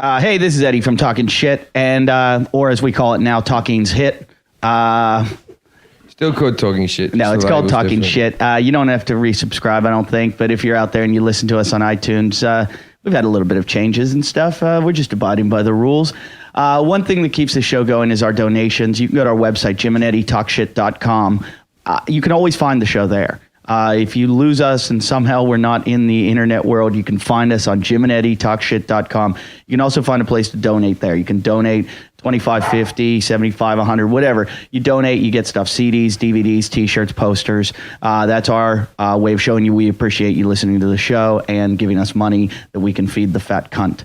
Hey, this is Eddie from Talkin Shit, and or as we call it now, Talking's Hit. Still called Talking Shit. No, it's called Talking Shit. You don't have to resubscribe, I don't think, but if you're out there and you listen to us on iTunes, we've had a little bit of changes and stuff. We're just abiding by the rules. One thing that keeps the show going is our donations. You can go to our website, JimandEddieTalkShit.com. You can always find the show there. If you lose us and somehow we're not in the internet world, you can find us on JimandEddieTalkShit.com. You can also find a place to donate there. You can donate $25, $50, $75, $100, whatever. You donate, you get stuff, CDs, DVDs, T-shirts, posters. That's our way of showing you we appreciate you listening to the show and giving us money that we can feed the fat cunt.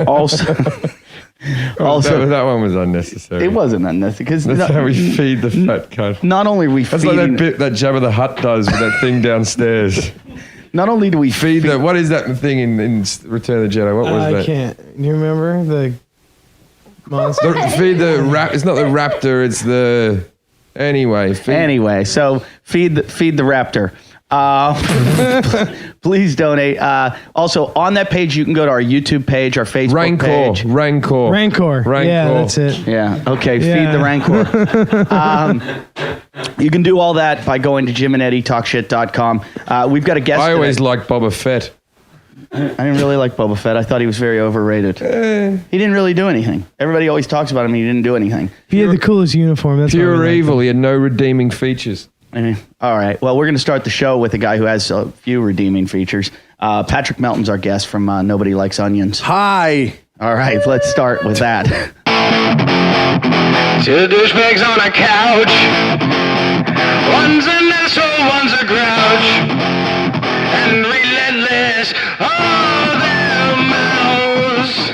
Also... Also, that one was unnecessary. It wasn't unnecessary because that's how we feed the fat cunt. Not only are we that's feeding, like that bit that Jabba the Hutt does with that thing downstairs. Not only do we feed the what is that thing in Return of the Jedi? What was that? I can't. You remember the monster? Feed the It's not the raptor. It's the anyway. So feed the raptor. Please donate. Also, on that page, you can go to our YouTube page, our Facebook page. Rancor. Yeah, that's it. Yeah. Okay. Yeah. Feed the Rancor. You can do all that by going to JimandEddieTalkShit.com. We've got a guest. I always liked Boba Fett. I didn't really like Boba Fett. I thought he was very overrated. He didn't really do anything. Everybody always talks about him. He didn't do anything. He had the coolest uniform. That's pure evil. He had no redeeming features. All right. Well, we're going to start the show with a guy who has a few redeeming features. Patrick Melton's our guest from Nobody Likes Onions. Hi. All right. Let's start with that. Two douchebags on a couch. One's an asshole, one's a grouch. And relentless all their mouths.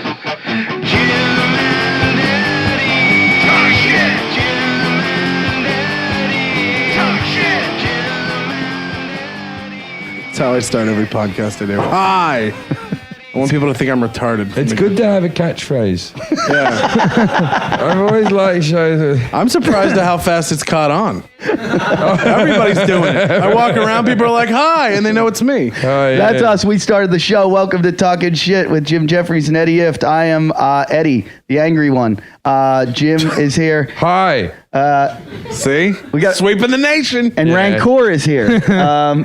Jim and Eddie. Talk shit. Jim and Eddie. Talk shit. Jim and Eddie. That's how I start every podcast I do. Hi. I want people to think I'm retarded. It's good to have a catchphrase. Yeah. I've always liked shows. I'm surprised at how fast it's caught on. Everybody's doing it. I walk around, people are like, hi, and they know it's me. Oh, yeah. That's us. We started the show. Welcome to Talkin Shit with Jim Jeffries and Eddie Ift. I am Eddie, the angry one. Jim is here. Hi. See? We got sweeping the nation. And Rancor is here.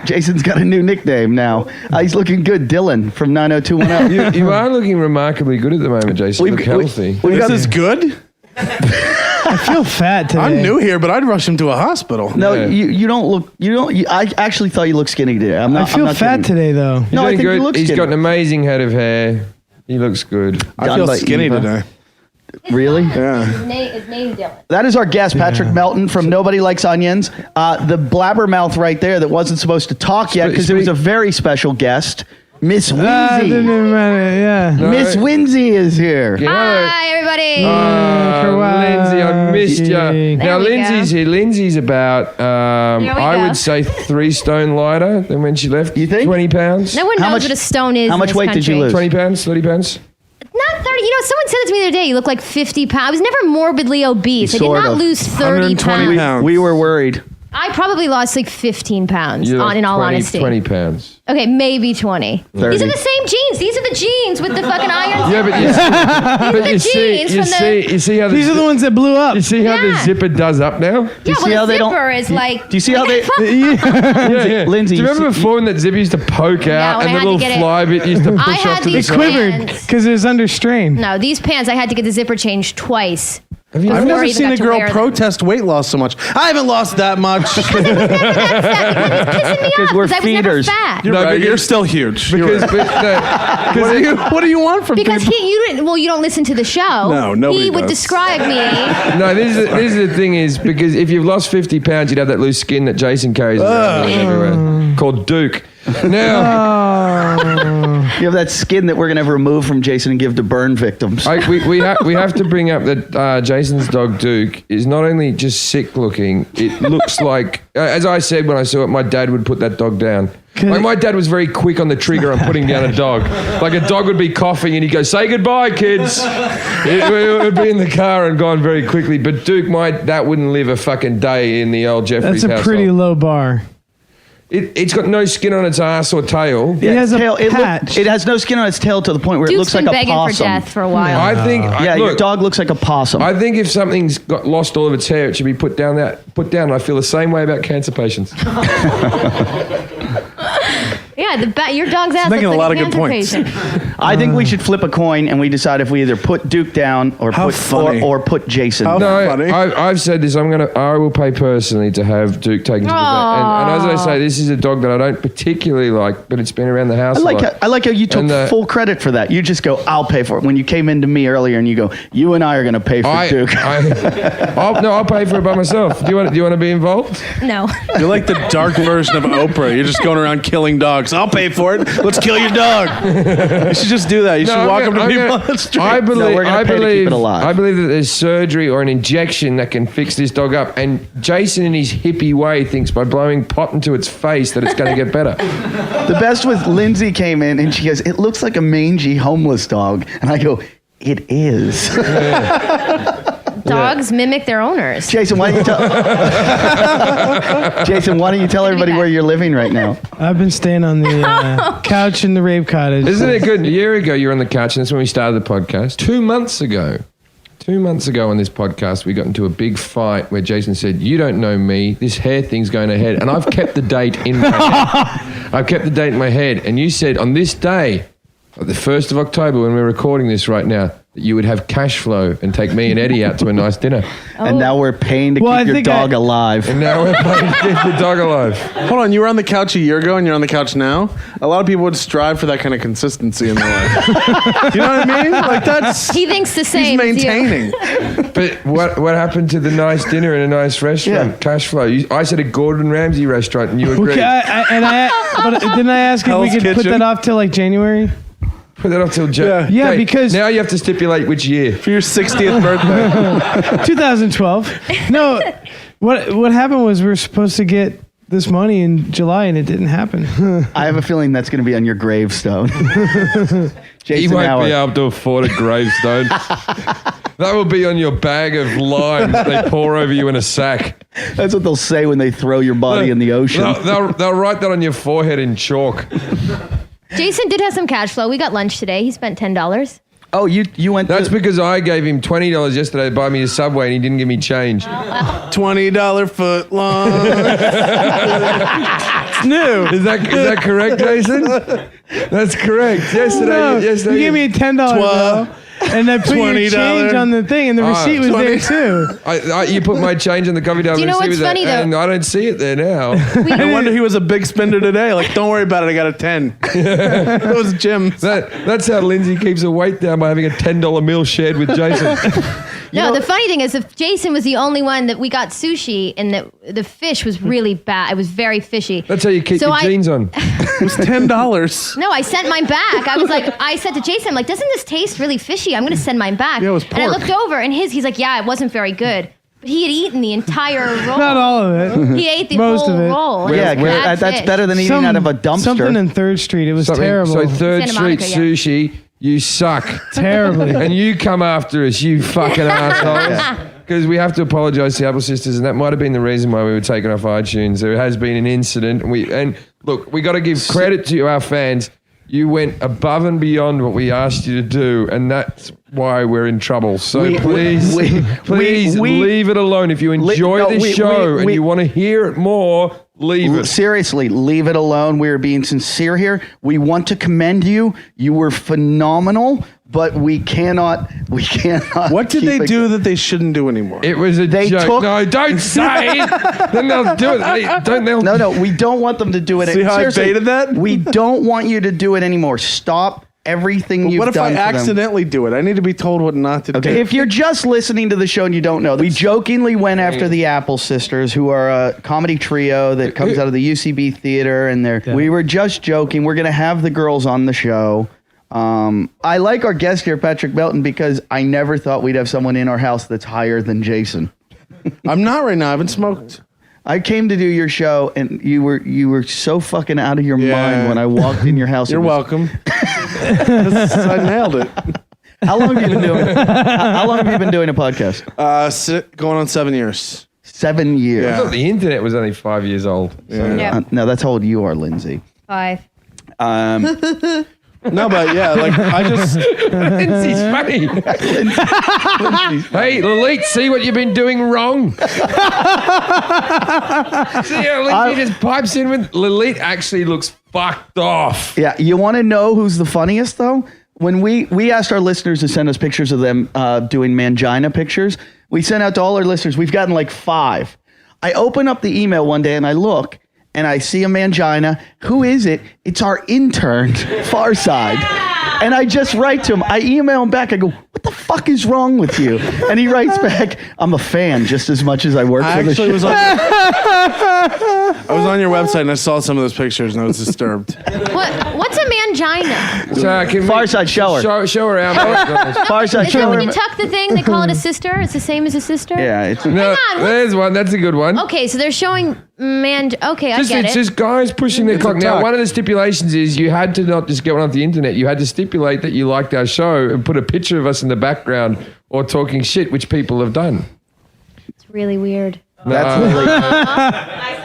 Jason's got a new nickname now. He's looking good. Dylan from 90210. You are looking remarkably good at the moment, Jason. You look healthy. This is good? I feel fat today. I'm new here, but I'd rush him to a hospital. No, you don't look. I actually thought you looked skinny today. I feel fat kidding. today, though. No, I think you look skinny. He's got an amazing head of hair. He looks good. I feel skinny today. Really? Yeah. His name Dylan. That is our guest, Patrick Melton from Nobody Likes Onions. The blabbermouth right there that wasn't supposed to talk yet because it was a very special guest. Miss Winsy. Miss Winsy is here. Hi, everybody. Lindsay, I missed you. Now, Lindsay's here. Lindsay's about, I would say, 3 stone lighter than when she left. You think? 20 pounds. No one knows what a stone is. How much weight did you lose? 20 pounds, 30 pounds. Not 30. You know, someone said it to me the other day. You look like 50 pounds. I was never morbidly obese. I did not lose 30 pounds. We were worried. I probably lost like 15 pounds, in all honesty. 20 pounds. Okay, maybe 20. 30. These are the same jeans. These are the jeans with the fucking iron. Yeah, but you see how these are the ones that blew up. You see how the zipper does up now? Yeah, well, the zipper is like... Do you see how they... Lindsay, do you remember before when that zipper used to poke out and the little fly bit used to push off to the side? It quivered because it was under strain. No, these pants, I had to get the zipper changed twice. I've never seen a girl protest weight loss so much. I haven't lost that much. Because we're feeders. You're still huge. Because what do you want from people? Because you don't listen to the show. No, nobody He would does. describe me. No, this is the thing is because if you've lost 50 pounds, you'd have that loose skin that Jason carries around everywhere called Duke. Now you have that skin that we're gonna have removed from Jason and give to burn victims. We have to bring up that Jason's dog Duke is not only just sick looking. It looks like, as I said when I saw it, my dad would put that dog down. Like my dad was very quick on the trigger on putting down a dog. Like a dog would be coughing and he'd go, "Say goodbye, kids." It would be in the car and gone very quickly. But Duke, that wouldn't live a fucking day in the old Jeffries household. That's a pretty low bar. It's got no skin on its ass or tail. It has a tail. patch. It has no skin on its tail to the point where it Duke's looks like been a begging possum. for death for a while. I think. Your dog looks like a possum. I think if something's got lost all of its hair, it should be put down. And I feel the same way about cancer patients. Yeah, your dog's ass making looks a lot like of a good cancer points. patient. I think we should flip a coin and we decide if we either put Duke down or How put funny. or put Jason. How down. funny. I've said this. I will pay personally to have Duke taken to the vet. And as I say, this is a dog that I don't particularly like, but it's been around the house. I like a lot. how, I like how you took full credit for that. You just go, I'll pay for it. When you came into me earlier and you go, you and I are going to pay for Duke. I'll pay for it by myself. Do you want to be involved? No. You're like the dark version of Oprah. You're just going around killing dogs. I'll pay for it. Let's kill your dog. You should just do that. You should walk up to people on the street. I believe, we're gonna pay to keep it alive. I believe that there's surgery or an injection that can fix this dog up. And Jason, in his hippie way, thinks by blowing pot into its face that it's going to get better. The best was Lindsay came in and she goes, it looks like a mangy homeless dog. And I go, it is. Dogs mimic their owners. Jason, why don't you tell everybody where you're living right now? I've been staying on the couch in the rape cottage. Isn't it good? A year ago, you were on the couch, and that's when we started the podcast. 2 months ago on this podcast, we got into a big fight where Jason said, you don't know me, this hair thing's going ahead. And I've kept the date in my head. I've kept the date in my head. And you said on this day, the 1st of October, when we're recording this right now, that you would have cash flow and take me and Eddie out to a nice dinner. And now we're paying to keep your dog alive. And now we're paying to keep the dog alive. Hold on, you were on the couch a year ago and you're on the couch now? A lot of people would strive for that kind of consistency in their life. You know what I mean? Like that's... He thinks the same. He's maintaining. But what happened to the nice dinner in a nice restaurant? Yeah. Cash flow. I said a Gordon Ramsay restaurant and you agreed. Okay, but didn't I ask if we Hell's could put Kitchen. that off till like January? Put that off till Yeah, because... now you have to stipulate which year. For your 60th birthday. 2012. No, what happened was we were supposed to get this money in July and it didn't happen. I have a feeling that's going to be on your gravestone. Jason He won't Howard. be able to afford a gravestone. That will be on your bag of lime that they pour over you in a sack. That's what they'll say when they throw your body in the ocean. They'll write that on your forehead in chalk. Jason did have some cash flow. We got lunch today. He spent $10. Oh, you went. That's because I gave him $20 yesterday to buy me a Subway and he didn't give me change. $20 foot long. It's new. Is that correct, Jason? That's correct. Yesterday You gave me a $10 bill. And I put your $20 change on the thing, and the receipt was there too. you put my change in the coffee table. Do you know what's funny, though? And I don't see it there now. No wonder he was a big spender today. Like, don't worry about it. I got a 10. It was Jim's. That's how Lindsay keeps her weight down by having a $10 meal shared with Jason. The funny thing is, if Jason was the only one that we got sushi, and the fish was really bad. It was very fishy. That's how you keep your jeans on. It was $10. No, I sent mine back. I said to Jason, I'm like, doesn't this taste really fishy? I'm going to send mine back. Yeah, it was And I pork. looked over, and he's like, yeah, it wasn't very good. But he had eaten the entire roll. Not all of it. He ate the Most whole of it. roll. and Yeah, it was bad that's fish. better than eating out of a dumpster. Something in 3rd Street. It was terrible. So 3rd Santa Street Monica, yeah. sushi, you suck. Terribly. And you come after us, you fucking assholes. Because we have to apologise to the Apple Sisters, and that might have been the reason why we were taken off iTunes. There has been an incident. And look, we got to give credit to our fans. You went above and beyond what we asked you to do, and that's why we're in trouble. So please leave it alone. If you enjoy this show and you want to hear it more, leave it. Seriously, leave it alone. We're being sincere here. We want to commend you. You were phenomenal, but we cannot. What did they do that they shouldn't do anymore? It was a joke. No, don't say it. Then they'll do it. No, we don't want them to do it. See how Seriously, I baited that? We don't want you to do it anymore. Stop everything you've done. What if I for them. accidentally do it? I need to be told what not to do. Okay, if you're just listening to the show and you don't know, we jokingly went after the Apple Sisters, who are a comedy trio that comes out of the UCB theater, and we were just joking. We're going to have the girls on the show. I like our guest here, Patrick Melton, because I never thought we'd have someone in our house that's higher than Jason. I'm not right now. I haven't smoked. I came to do your show, and you were so fucking out of your mind when I walked in your house. You're welcome. I nailed it. How long have you been doing? How long have you been doing a podcast? Going on 7 years. 7 years. I thought the internet was only 5 years old. Yeah. No, that's how old you are, Lindsay. 5. No, but yeah, like I just Lindsay's funny. Hey, Lilith, see what you've been doing wrong? See how Lindsay just pipes in with Lilith actually looks fucked off. Yeah, you want to know who's the funniest though? When we asked our listeners to send us pictures of them doing mangina pictures, we sent out to all our listeners. We've gotten like 5. I open up the email one day and I look and I see a mangina. Who is it? It's our intern, Farside. And I just write to him. I email him back. I go, what the fuck is wrong with you? And he writes back, I'm a fan just as much as I work for the show. I was on your website and I saw some of those pictures and I was disturbed. What's a mangina? So Farside, show her. Show her out. Farside, Is show that her. when you tuck the thing, they call it a sister? It's the same as a sister? Yeah, it's No, Hang on, there's one. That's a good one. Okay, so they're showing Okay, I get It's it. just guys pushing their cock. Now, one of the stipulations is you had to not just get one off the internet. You had to stipulate that you liked our show and put a picture of us in the background or talking shit, which people have done. It's really weird. that's really.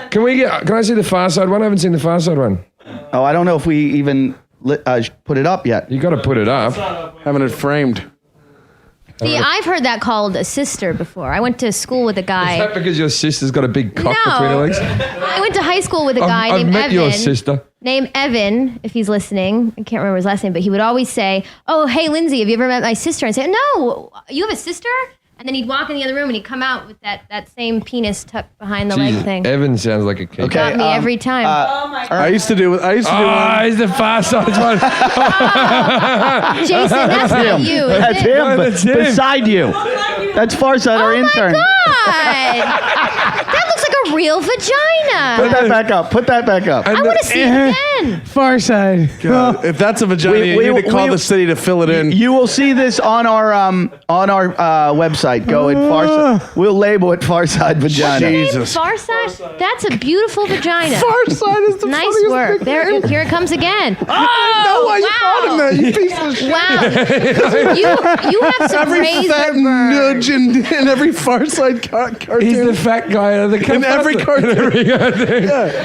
Can I see the Far Side one? I haven't seen the Far Side one. Oh, I don't know if we even put it up yet. You got to put it up. Having it framed. See, I've heard that called a sister before. I went to school with a guy. Is that because your sister's got a big cock between her legs? I went to high school with a guy I've named met Evan. your sister. Named Evan, if he's listening. I can't remember his last name, but he would always say, "Oh, hey, Lindsay, have you ever met my sister?" And I say, "No, you have a sister?" And then he'd walk in the other room and he'd come out with that same penis tucked behind the leg thing. Evan sounds like a kid. Okay. Got me every time. I used to do He's the Far Side one. Jason, that's not you, is That's it? him. No, that's him. Beside you. That's Farside, our Oh intern. my God! That looks like a real Put vagina. that back up. Put that back up. I want to see it again. Farside. God, if that's a vagina, We- you need to call we- the city to fill it in. You will see this on our website. Go at Farside. We'll label it Farside Vagina. Jesus. Farside? That's a beautiful vagina. Farside is the Nice funniest work. nickname. Here it comes again. I know why you called him that, you piece of shit. Wow. You have some Every razor fat burn. nudge in every Farside cartoon. He's the fat guy out of the in every cartoon.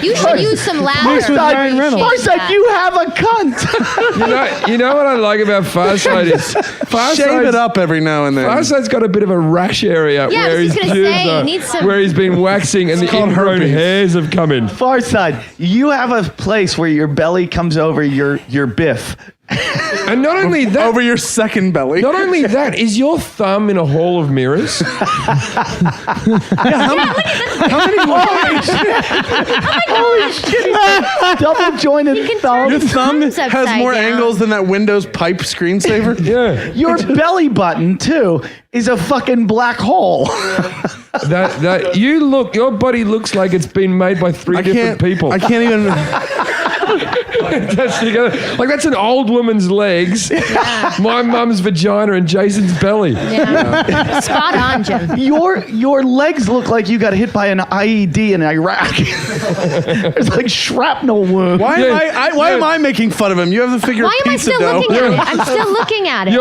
You should use some lather. Mixed with Ryan Reynolds. Farside, you have a cunt. You know what I like about Far Side is Shave it up every now and then. Farside's got a bit of a rash area Yeah, I where was his just gonna pubes say, are, you need some- where he's been waxing and the called ingrown herpes. hairs have come in. Farside, you have a place where your belly comes over your biff. And not only that, Over your second belly. not only that, is your thumb in a hall of mirrors? Double jointed You can thumb. turn Your thumb thumbs has upside more down. angles than that Windows pipe screensaver. Yeah. Your belly button too is a fucking black hole. That your body looks like it's been made by three different people. I can't even. That's together. Like that's an old woman's legs, my mum's vagina, and Jason's belly. Yeah. Spot on, Jim. Your legs look like you got hit by an IED in Iraq. There's like shrapnel wounds. Why am I making fun of him? You have the figure Why of am I pizza still dough. looking at it? I'm still looking at it.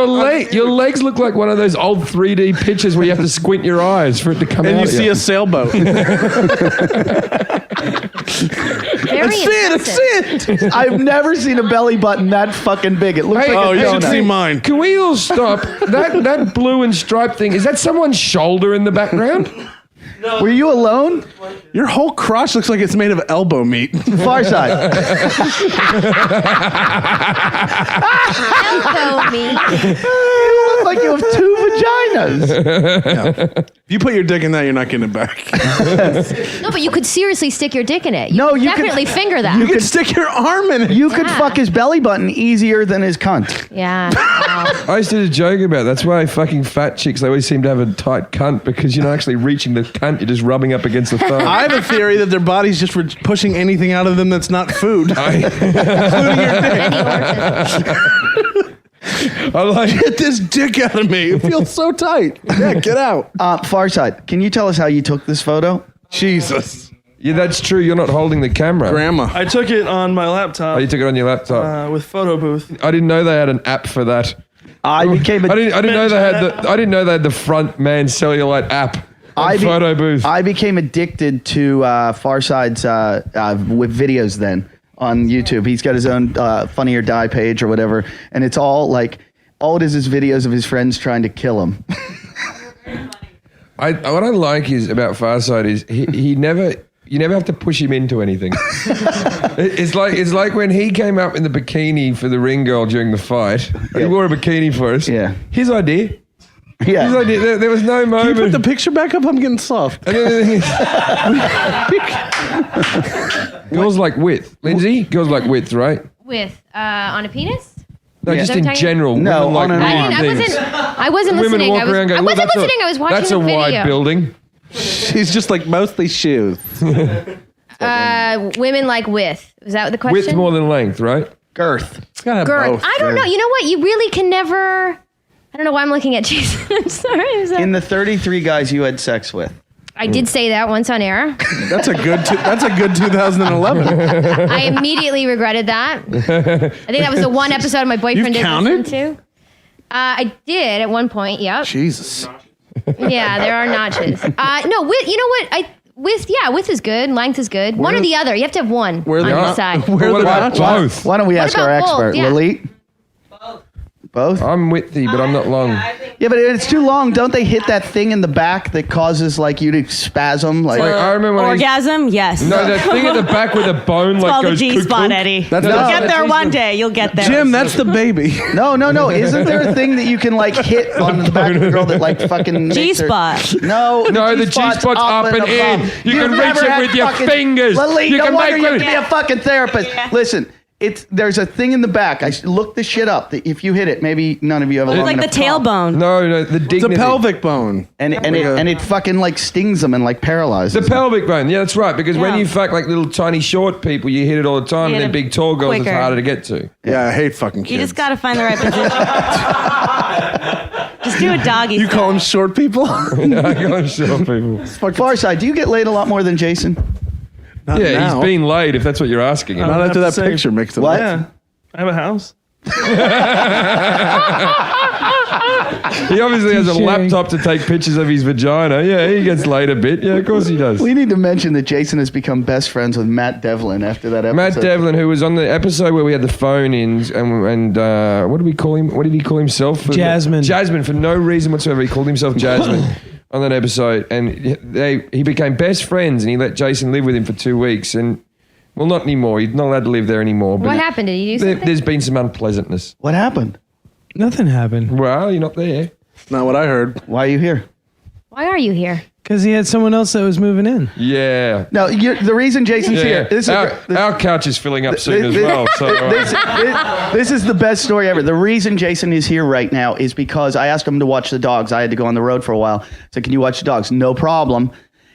Your legs look like one of those old 3D pictures where you have to squint your eyes for it to come And out. you see a sailboat. Very That's it. I've never seen a belly button that fucking big. It looks Hey, like Oh, a you should donut. see mine. Can we all stop? That blue and striped thing, is that someone's shoulder in the background? Were you alone? Your whole crotch looks like it's made of elbow meat. Farside. Elbow me. You look like you have two vaginas. If you put your dick in that, you're not getting it back. No, but you could seriously stick your dick in it. No, you definitely could- finger that. You can stick your arm in it. You could Yeah. fuck his belly button easier than his cunt. Yeah. Wow. I used to joke about that's why fucking fat chicks, they always seem to have a tight cunt because you're not actually reaching the cunt, you're just rubbing up against the thumb. I have a theory that their body's just pushing anything out of them that's not food. Any orifice. I like Get this dick out of me. It feels so tight. Yeah, get out. Farside, can you tell us how you took this photo? Jesus. Yeah, that's true. You're not holding the camera. Grandma. I took it on my Oh, laptop you took it on your laptop. with photo booth. I didn't know they had an app for that. I became I didn't know they had Mention the. I didn't know they had the front man cellulite app. photo booth. I became addicted to Farside's with videos then on YouTube. He's got his own Funny or Die page or whatever, and it's all it is videos of his friends trying to kill him. What I like is about Farside is he never. You never have to push him into anything. It's like when he came up in the bikini for the ring girl during the fight. He wore a bikini for us. Yeah. His idea. Yeah. His idea. There was no moment. Can you put the picture back up? I'm getting soft. And then the thing is, girls like width. Lindsay, girls like width, right? With on a penis? No, just in Talking- general. No, women on like an wide arm. things. I wasn't Women listening. walk around going, I "Look, wasn't listening. I was watching That's the a video. wide building. She's just like mostly shoes. Women like width. Was that the question? Width more than length, right? Girth. It's gotta have Girth. both. I don't know. You know what? You really can never. I don't know why I'm looking at Jason. I'm sorry. In the 33 guys you had sex with. I did say that once on air. That's a good 2011. I immediately regretted that. I think that was the one episode my boyfriend You've didn't listen counted? to. I did at one point. Yep. Jesus. Yeah, there are notches. No, width. You know what? Width is good. Length is good. One or the other. You have to have one Where on the- each side. Where What the about notches? both? Why don't we ask our about both? expert, Yeah. Lalit? Both? I'm widthy, but I'm not long. Yeah, but it's too long. Don't they hit that thing in the back that causes you to spasm? Like, I remember when I Orgasm? Yes. No, that thing at the back with a bone It's like called the goes G-spot, cuckoo. Eddie. That's You'll not- get there one day. You'll get there. Jim, that's the baby. No. Isn't there a thing that you can hit on the back of the girl that fucking makes her- G-spot. No, The G-spot's up and in. above. You You've can reach never it had with your fingers. Lalit, You no can wonder make you it- can be a fucking therapist. Listen. There's a thing in the back. I looked this shit up. That if you hit it, maybe none of you have a It's long like the enough cock. tailbone. No, the dignity. It's a pelvic bone. and it fucking stings them and paralyzes. The pelvic bone. Yeah, that's right. Because when Yeah. you fuck little tiny short people, you hit it all the time, You and hit then it big tall girls, it's quicker. harder to get to. Yeah, I hate fucking kids. You just got to find the right position. Just do a doggy. You call them short people? Yeah, I got short people. Farside, do you get laid a lot more than Jason? Not Yeah, now. he's been laid. If that's what you're asking. him. Not have after to that say- picture mixed it What? up. Yeah. I have a house. He obviously has a Touche. laptop to take pictures of his vagina. Yeah, he gets laid a bit. Yeah, of course he does. We need to mention that Jason has become best friends with Matt Devlin after that episode. Matt Devlin, who was on the episode where we had the phone-ins, and what did we call him? What did he call himself? Jasmine. Jasmine, for no reason whatsoever. He called himself Jasmine on that episode, and he became best friends, and he let Jason live with him for 2 weeks, and well, not anymore. He's not allowed to live there anymore. But What happened? Did you do something? There's been some unpleasantness. What happened? Nothing happened Well, you're not there. Not what I heard. Why are you here? Why are you here? because he had someone else that was moving in. Yeah. No, the reason Jason's Yeah. here. This is Our couch is filling up soon as this- well. So this is the best story ever. The reason Jason is here right now is because I asked him to watch the dogs. I had to go on the road for a while. So can you watch the dogs? No problem.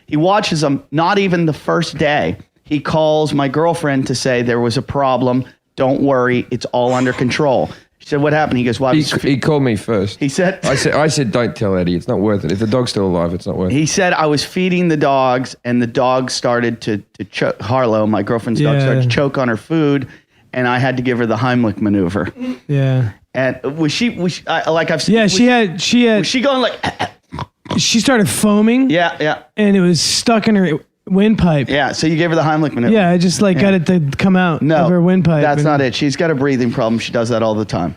He watches them. Not even the first day. He calls my girlfriend to say there was a problem. Don't worry. It's all under control. She said, what happened? He goes, well, he called me first. he said, I said, don't tell Eddie. It's not worth it. If the dog's still alive, it's not worth it. he said, I was feeding the dogs and the dogs started to choke. Harlow, my girlfriend's dog, Yeah. started to choke on her food. And I had to give her the Heimlich maneuver. Yeah. And was she like I've seen? Yeah, was she she going like, she started foaming. yeah. And it was stuck in her windpipe. Yeah, so you gave her the Heimlich maneuver. Yeah, I just got it to come out No, of her windpipe. that's and- not it. She's got a breathing problem. She does that all the time.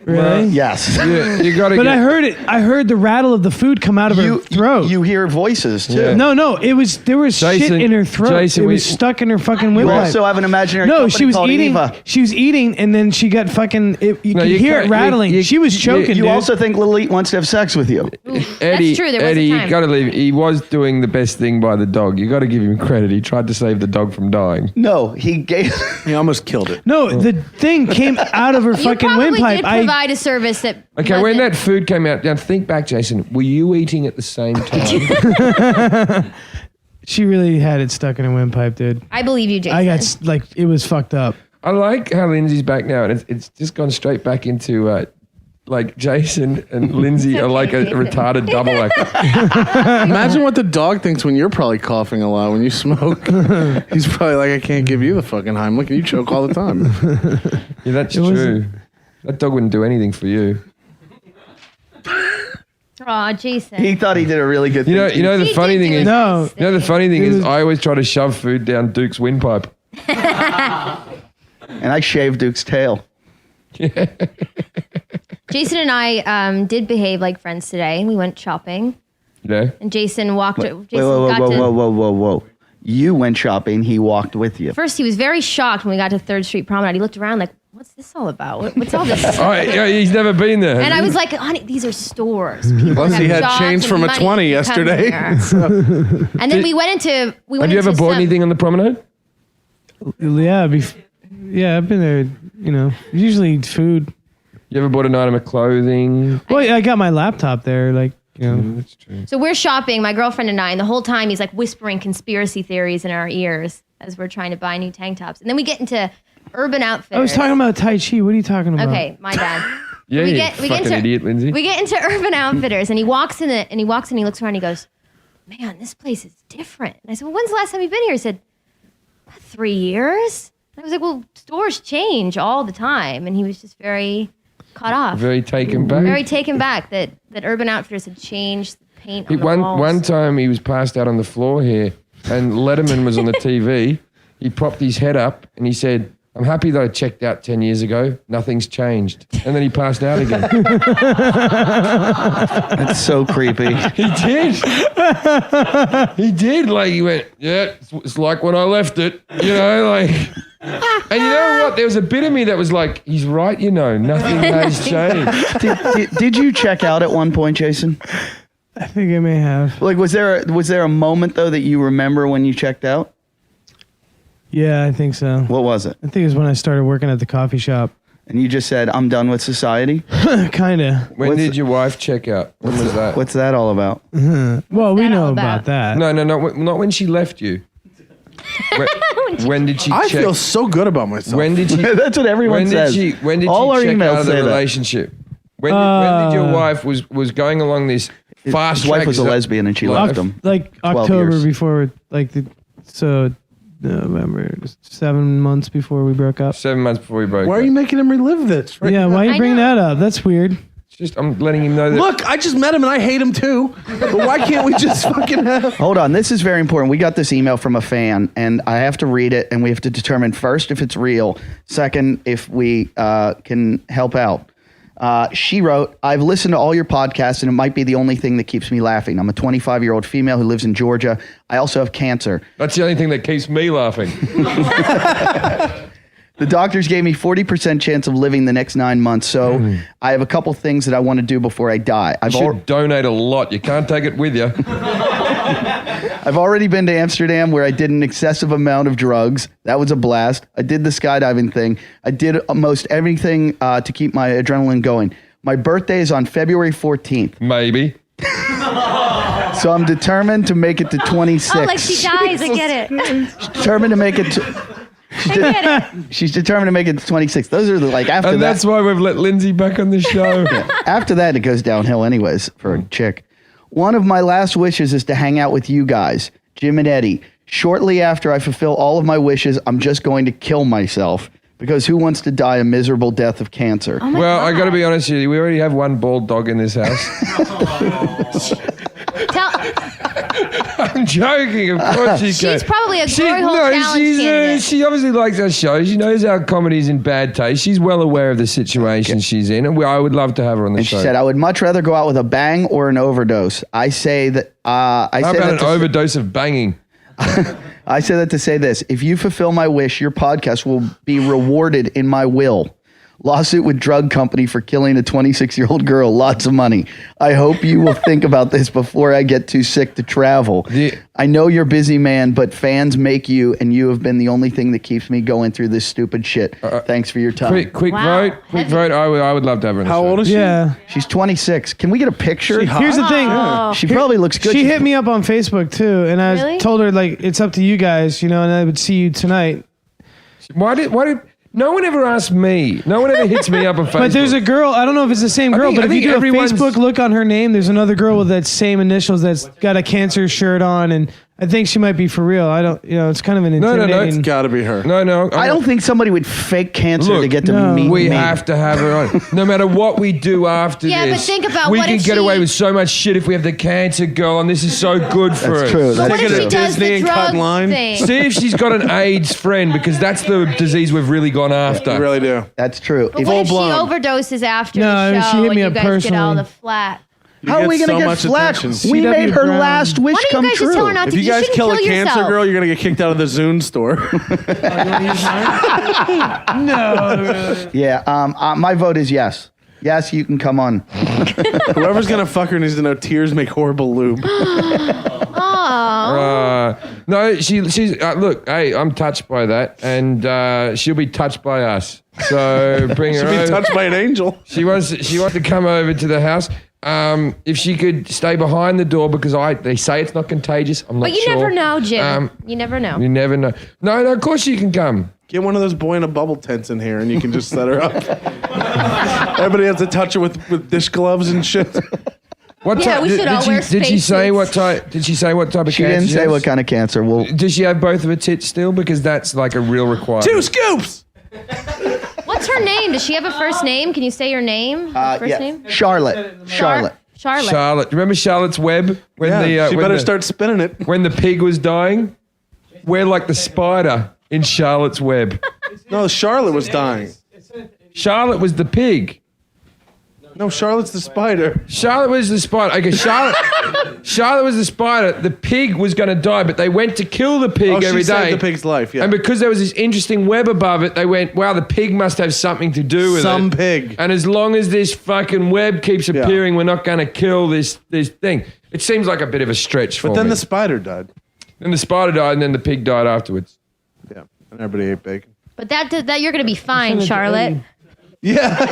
Really? Yes. Yeah, you got to But get... I heard it. I heard the rattle of the food come out of her throat. You hear voices too. Yeah. No, it was there was Jason- shit in her throat. Jason, it we- was stuck in her fucking You windpipe. also have an imaginary No, company she was called eating. Eva. She was eating, and then she got fucking. You No, could you hear it can't- rattling. she was choking. You dude. also think Lil Eat wants to have sex with you. Eddie, true, there was a Eddie, time. you got to leave. He was doing the best thing by the dog. You got to give him credit. He tried to save the dog from dying. No, he gave. He almost killed it. No, the thing came out of her You fucking probably windpipe. did provide a service that. Okay, when wasn't- that food came out, now think back, Jason. Were you eating at the same time? She really had it stuck in her windpipe, dude. I believe you, Jason. I got it was fucked up. I like how Lindsay's back now, and it's just gone straight back into like Jason and Lindsay are like a retarded double act. Imagine what the dog thinks when you're probably coughing a lot when you smoke. He's probably like, I can't give you the fucking Heimlich, and you choke all the time. Yeah, that's It wasn't- true. That dog wouldn't do anything for you. Aw, Jason. He thought he did a really good thing. You know the He funny did thing do is, a No. nice you know the thing. funny thing is, I always try to shove food down Duke's windpipe. And I shaved Duke's tail. Jason and I did behave like friends today. We went shopping, You know, and Jason walked. Jason Whoa, got to. whoa. You went shopping. He walked with you. First, he was very shocked when we got to 3rd Street Promenade. He looked around like, "What's this all about? What's all this?" oh, yeah, he's never been there. And I was like, "Honey, these are stores." People Plus, he have had jobs change and from a money 20 to come yesterday. here. And then we went into. have you ever bought anything on the promenade? Yeah, I've been there. You know, usually food. You ever bought an item of clothing? Well, I got my laptop there. Like, you know, That's true. So we're shopping, my girlfriend and I, and the whole time he's like whispering conspiracy theories in our ears as we're trying to buy new tank tops. And then we get into Urban Outfitters. I was talking about Tai Chi. What are you talking about? Okay, my bad. Yeah, we you get fucking into, idiot, Lindsay. We get into Urban Outfitters, and he walks in and he looks around and he goes, "Man, this place is different." And I said, "Well, when's the last time you've been here?" He said, "About 3 years." And I was like, "Well, stores change all the time," and he was just very caught off, Very taken back. very taken back that Urban Outfitters had changed the paint on the walls. One time he was passed out on the floor here, and Letterman was on the TV. He propped his head up and he said, "I'm happy that I checked out 10 years ago. Nothing's changed." And then he passed out again. That's so creepy. He did. He did. Like, he went, "Yeah, it's like when I left it." You know, like. And you know what? There was a bit of me that was like, he's right, you know, nothing has changed. Did you check out at one point, Jason? I think I may have. Like, was there a moment though that you remember when you checked out? Yeah, I think so. What was it? I think it was when I started working at the coffee shop. And you just said, "I'm done with society." Kinda. When What's did the- your wife check out? When was that? What's that all about? Well, we that know all about about? that. No, not when she left you. When did she I check? feel so good about myself. When did she? That's what everyone When says. did she All our check emails out of the say that. relationship? When did your wife was going along this fast His wife track? was a lesbian and she Life. left him. Like 12 October years. before, November, 7 months before we broke up. 7 months before we broke Why up. are you making him relive this? Right Yeah, now? why you I bring know. that up? That's weird. It's just I'm letting him know that. Look, I just met him and I hate him too. But why can't we just fucking have? Hold on, this is very important. We got this email from a fan, and I have to read it, and we have to determine first if it's real, second if we can help out. She wrote, "I've listened to all your podcasts, and it might be the only thing that keeps me laughing. I'm a 25-year-old female who lives in Georgia. I also have cancer. That's the only thing that keeps me laughing. The doctors gave me 40% chance of living the next 9 months, so I have a couple things that I want to do before I die. You should donate a lot. You can't take it with you. I've already been to Amsterdam where I did an excessive amount of drugs. That was a blast. I did the skydiving thing. I did most everything to keep my adrenaline going. My birthday is on February 14th, Maybe. so I'm determined to make it to 26. Oh, like she dies. I get it. Determined to make it to... I get it. She's determined to make it to 26. Those are like after And that. that's why we've let Lindsay back on the show. After that, it goes downhill anyways for a chick. One of my last wishes is to hang out with you guys, Jim and Eddie. Shortly after I fulfill all of my wishes, I'm just going to kill myself because who wants to die a miserable death of cancer? Oh my Well, I got to God. be honest with you. We already have one bald dog in this house. Tell, I'm joking. Of course she can. she's probably a glory hole challenge candidate. She obviously likes our show. She knows our comedy's in bad taste. She's well aware of the situation she's in, and I would love to have her on the And show. she said, "I would much rather go out with a bang or an overdose." I say that. How about an to overdose of banging? I say that to say this: if you fulfill my wish, your podcast will be rewarded in my will. Lawsuit with drug company for killing a 26-year-old girl. Lots of money. I hope you will think about this before I get too sick to travel. I know you're a busy man, but fans make you, and you have been the only thing that keeps me going through this stupid shit. Thanks for your time. Quick Wow. vote. Quick vote. I would love to have her on the How show. old is she? Yeah. She's 26. Can we get a picture? She hot? Here's the thing. Oh. She probably looks good. She hit me up on Facebook too, and I Really? told her like it's up to you guys, you know, and I would see you tonight. Why did no one ever asked me? No one ever hits me up on Facebook. But there's a girl. I don't know if it's the same girl, think- but I if you think do a everyone's- Facebook look on her name, there's another girl with that same initials that's got a cancer shirt on, and I think she might be for real. I don't. It's kind of an No, intimidating. it's Got to be her. No. I don't think somebody would fake cancer Look, to get to no. meet We me. have to have her on. No matter what we do after Yeah, but this, think about we what can if get she- away with so much shit if we have the cancer girl, and this is so good for That's us. true. But what That's if Take she her to does Disney the and cut drug line. thing? See if she's got an AIDS friend, because that's the disease we've really gone after. You really do. That's true. But If- what if she Full-blown. overdoses after No, the show she hit me and up you guys get all personally. the flat? You how are we get going so to much get flack? attention. We CW made her Brown. last wish Why don't come you guys true. just tell her not If to? you guys shouldn't kill a cancer yourself. girl, you're gonna get kicked out of the Zune store. No. Yeah, my vote is yes. Yes, you can come on. Whoever's gonna fuck her needs to know tears make horrible lube. No, she's look. Hey, I'm touched by that, and she'll be touched by us. So bring her She'll be over. touched by an angel. She wants to come over to the house. If she could stay behind the door, because they say it's not contagious. I'm not But you sure. never know, Jim. You never know. You never know. No, of course she can come. Get one of those boy in a bubble tents in here, and you can just set her up. Everybody has to touch her with dish gloves and shit. What Yeah, type- we should all wear Did she say spacesuits. what type? Did she say what type of She cancer didn't say has? what kind of cancer. Well, Does she have both of her tits still? Because that's like a real requirement. 2 scoops. What's her name? Does she have a first name? Can you say your name? Her first yeah, name? Charlotte. Charlotte. Charlotte. Charlotte. Remember Charlotte's Web? When Yeah, she when better start spinning it. When the pig was dying? We're like the spider in Charlotte's Web. No, Charlotte was dying. Charlotte was the pig. No, Charlotte's the spider. Charlotte was the spider. Okay, Charlotte was the spider. The pig was going to die, but they went to kill the pig every she day. saved the pig's life. Yeah. And because there was this interesting web above it, they went, wow, the pig must have something to do with Some it. pig. And as long as this fucking web keeps appearing, we're not going to kill this thing. It seems like a bit of a stretch for But then me. the spider died. Then the spider died, and then the pig died afterwards. Yeah, and everybody ate bacon. But that you're going to be fine, Charlotte. Yeah.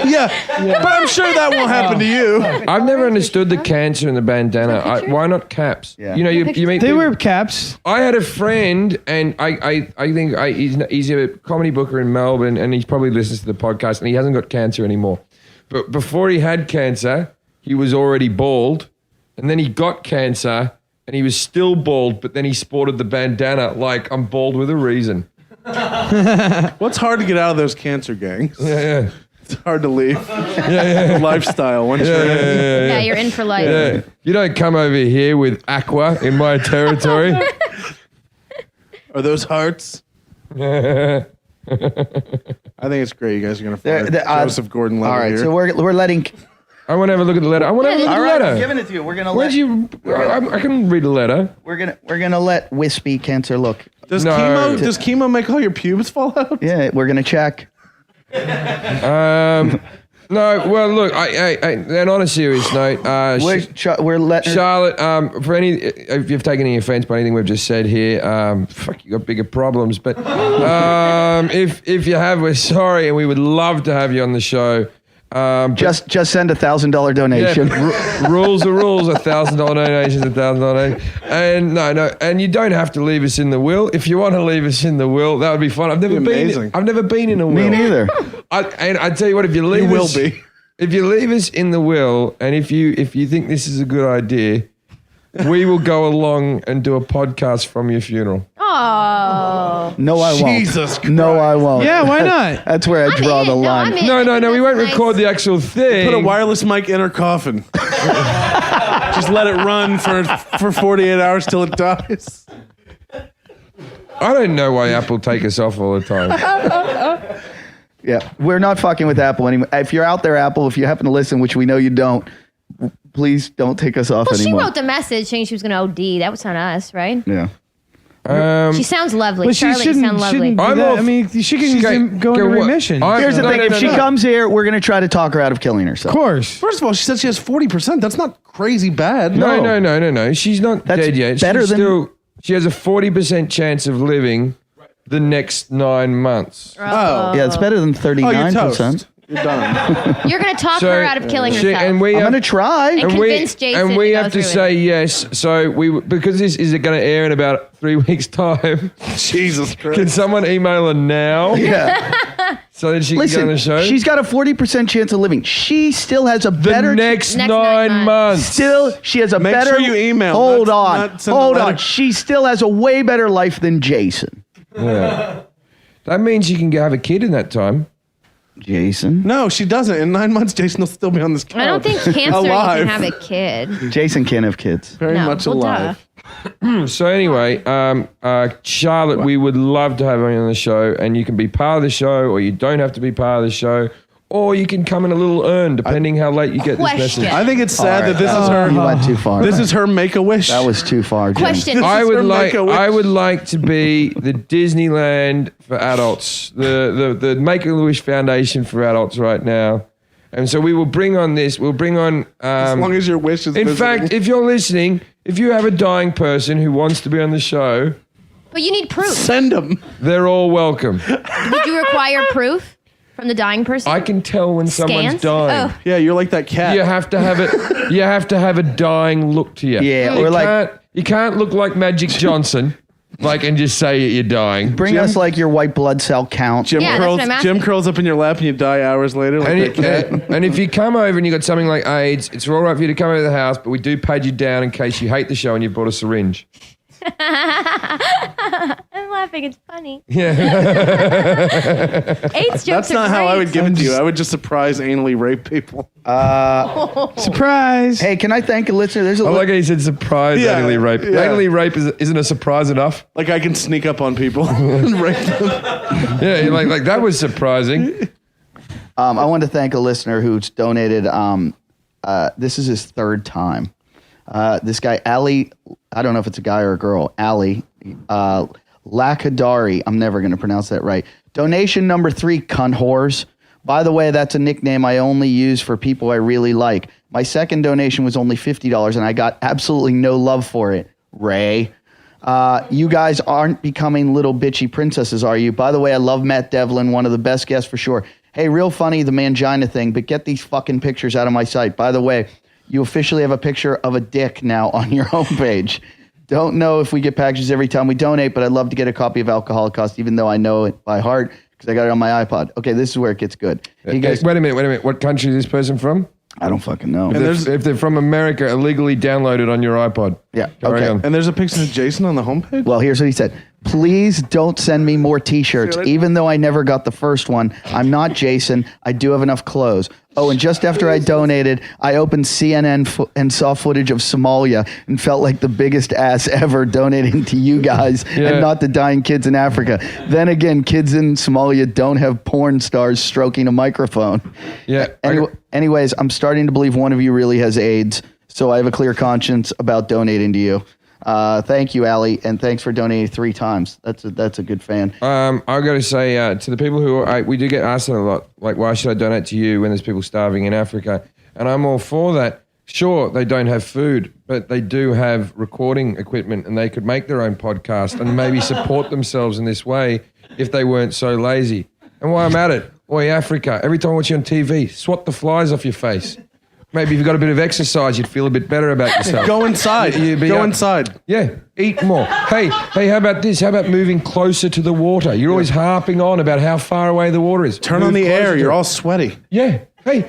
But I'm sure that won't happen to you. I've never understood the cancer and the bandana. Why not caps? Yeah. You know, you meet They people- wear caps. I had a friend, and I think he's a comedy booker in Melbourne, and he probably listens to the podcast, and he hasn't got cancer anymore. But before he had cancer, he was already bald, and then he got cancer, and he was still bald, but then he sported the bandana like, I'm bald with a reason. What's hard to get out of those cancer gangs? Yeah. It's hard to leave. The lifestyle once you're in. Yeah, you're in for life. Yeah. You don't come over here with aqua in my territory. Are those hearts? I think it's great. You guys are going to find Joseph Gordon-Levitt All right, here. so we're letting. I want to have a look at the letter. I want to have a look at All the right, letter. I'm giving it to you. We're gonna Where'd let. you? I can read a letter. We're gonna let Wispy Cancer look. Does No. chemo make all your pubes fall out? Yeah, we're gonna check. No, well, look. And on a serious note, We're letting. Charlotte, for any, if you've taken any offense by anything we've just said here, you got bigger problems. But if you have, we're sorry, and we would love to have you on the show. Just send $1,000 donation. Rules are rules. $1,000 donations, $1,000 donation. And and you don't have to leave us in the will. If you want to leave us in the will, that would be fun. I've never amazing. been in a will. Me neither. I tell you what, if you leave You will us, be. if you leave us in the will, and if you think this is a good idea, we will go along and do a podcast from your funeral. Oh. No, I won't. Jesus Christ. No, I won't. Yeah, why not? That's where I I'm draw in. the No, line. I'm in. No, I think we won't that's record nice. the actual thing. Put a wireless mic in her coffin. Just let it run for 48 hours till it dies. I don't know why Apple take us off all the time. Yeah, we're not fucking with Apple anymore. If you're out there, Apple, if you happen to listen, which we know you don't, please don't take us off Well, she anymore. wrote the message saying she was going to OD. That was on us, right? Yeah. She sounds lovely. But she Charlotte, you shouldn't. sound lovely. Shouldn't do I'm that. off- I mean, she can go into what? remission. Here's the thing: if she comes here, we're gonna try to talk her out of killing herself. Of course. First of all, she said she has 40%. That's not crazy bad. No. She's not That's dead yet. better She's than- she has a 40% chance of living the next 9 months. Oh. Yeah, it's better than Oh, you're 39%. toast. You're done. You're going to talk So, her out of killing herself. And we I'm have, gonna try. And convince Jason and we to go have to through say yes. So because this is going to air in about 3 weeks' time. Jesus Can Christ. someone email her now? Yeah. So that she can go on the show? She's got a 40% chance of living. She still has a better... Next Next 9 9 months. Still, she has a Make better... sure you email. Hold not on. send a Hold letter. on. She still has a way better life than Jason. Yeah. That means you can have a kid in that time. Jason? No, she doesn't. In 9 months, Jason will still be on this couch. I don't think cancer you Alive. can have a kid. Jason can't have kids. Very No, much well, alive. So anyway, Charlotte, we would love to have you on the show, and you can be part of the show, or you don't have to be part of the show, or you can come in a little urn, depending how late you get this Question. message. I think it's sad All right. that this is You her. went too far. This is her make-a-wish. That was too far, James. Question. I is her would Make-A-Wish. I would like to be the Disneyland for adults, the Make-A-Wish Foundation for adults right now. And so we will bring on this. We'll bring on. as long as your wish is in visible. fact, if you're listening, if you have a dying person who wants to be on the show, But you need proof. send them. they're all welcome. Would you require proof from the dying person? I can tell when someone's Scans? dying. Oh. Yeah, you're like that cat. You have to have it. You have to have a dying look to you. Yeah, you or like- can't, you can't look like Magic Johnson, and just say you're dying. Bring us like your white blood cell count. Jim, Yeah, that's curls, what I'm asking. Jim curls up in your lap and you die hours later like And, that cat. and if you come over and you got something like AIDS, it's all right for you to come over to the house, but we do pad you down in case you hate the show and you brought a syringe. I'm laughing. It's funny. Yeah. AIDS jokes That's are not how I would great. give it to you. I would just surprise anally rape people. Surprise. Hey, can I thank a listener? There's a I like how you said surprise Yeah, anally rape. yeah. Anally rape isn't a surprise enough. Like I can sneak up on people and rape them. Yeah, you're like that was surprising. I want to thank a listener who's donated. This is his third time. This guy, Ali, I don't know if it's a guy or a girl, Ali Lakadari. I'm never going to pronounce that right. Donation number 3, cunt whores. By the way, that's a nickname I only use for people I really like. My second donation was only $50, and I got absolutely no love for it. Ray. You guys aren't becoming little bitchy princesses, are you? By the way, I love Matt Devlin, one of the best guests for sure. Hey, real funny, the mangina thing, but get these fucking pictures out of my site. By the way, you officially have a picture of a dick now on your homepage. Don't know if we get packages every time we donate, but I'd love to get a copy of Alcoholocaust, even though I know it by heart because I got it on my iPod. Okay, this is where it gets good. Hey, guys, Wait a minute. What country is this person from? I don't fucking know. If they're from America, illegally downloaded on your iPod. Yeah, Carry okay. on. And there's a picture of Jason on the homepage? Well, here's what he said. Please don't send me more t-shirts, even though I never got the first one. I'm not Jason. I do have enough clothes. Oh, and just after I donated, I opened CNN and saw footage of Somalia and felt like the biggest ass ever donating to you guys and not the dying kids in Africa. Then again, kids in Somalia don't have porn stars stroking a microphone. Yeah. Anyways, I'm starting to believe one of you really has AIDS, so I have a clear conscience about donating to you. Thank you, Ali, and thanks for donating 3 times. That's a good fan. I got to say to the people who we do get asked that a lot, like, why should I donate to you when there's people starving in Africa? And I'm all for that. Sure, they don't have food, but they do have recording equipment and they could make their own podcast and maybe support themselves in this way if they weren't so lazy. And while I'm at it, Oi, Africa, every time I watch you on TV, swat the flies off your face. Maybe if you've got a bit of exercise, you'd feel a bit better about yourself. Go inside. You'd be Go up- inside. Yeah, eat more. Hey, how about this? How about moving closer to the water? You're always harping on about how far away the water is. Turn Move on the closer air. to You're it. all sweaty. Yeah. Hey,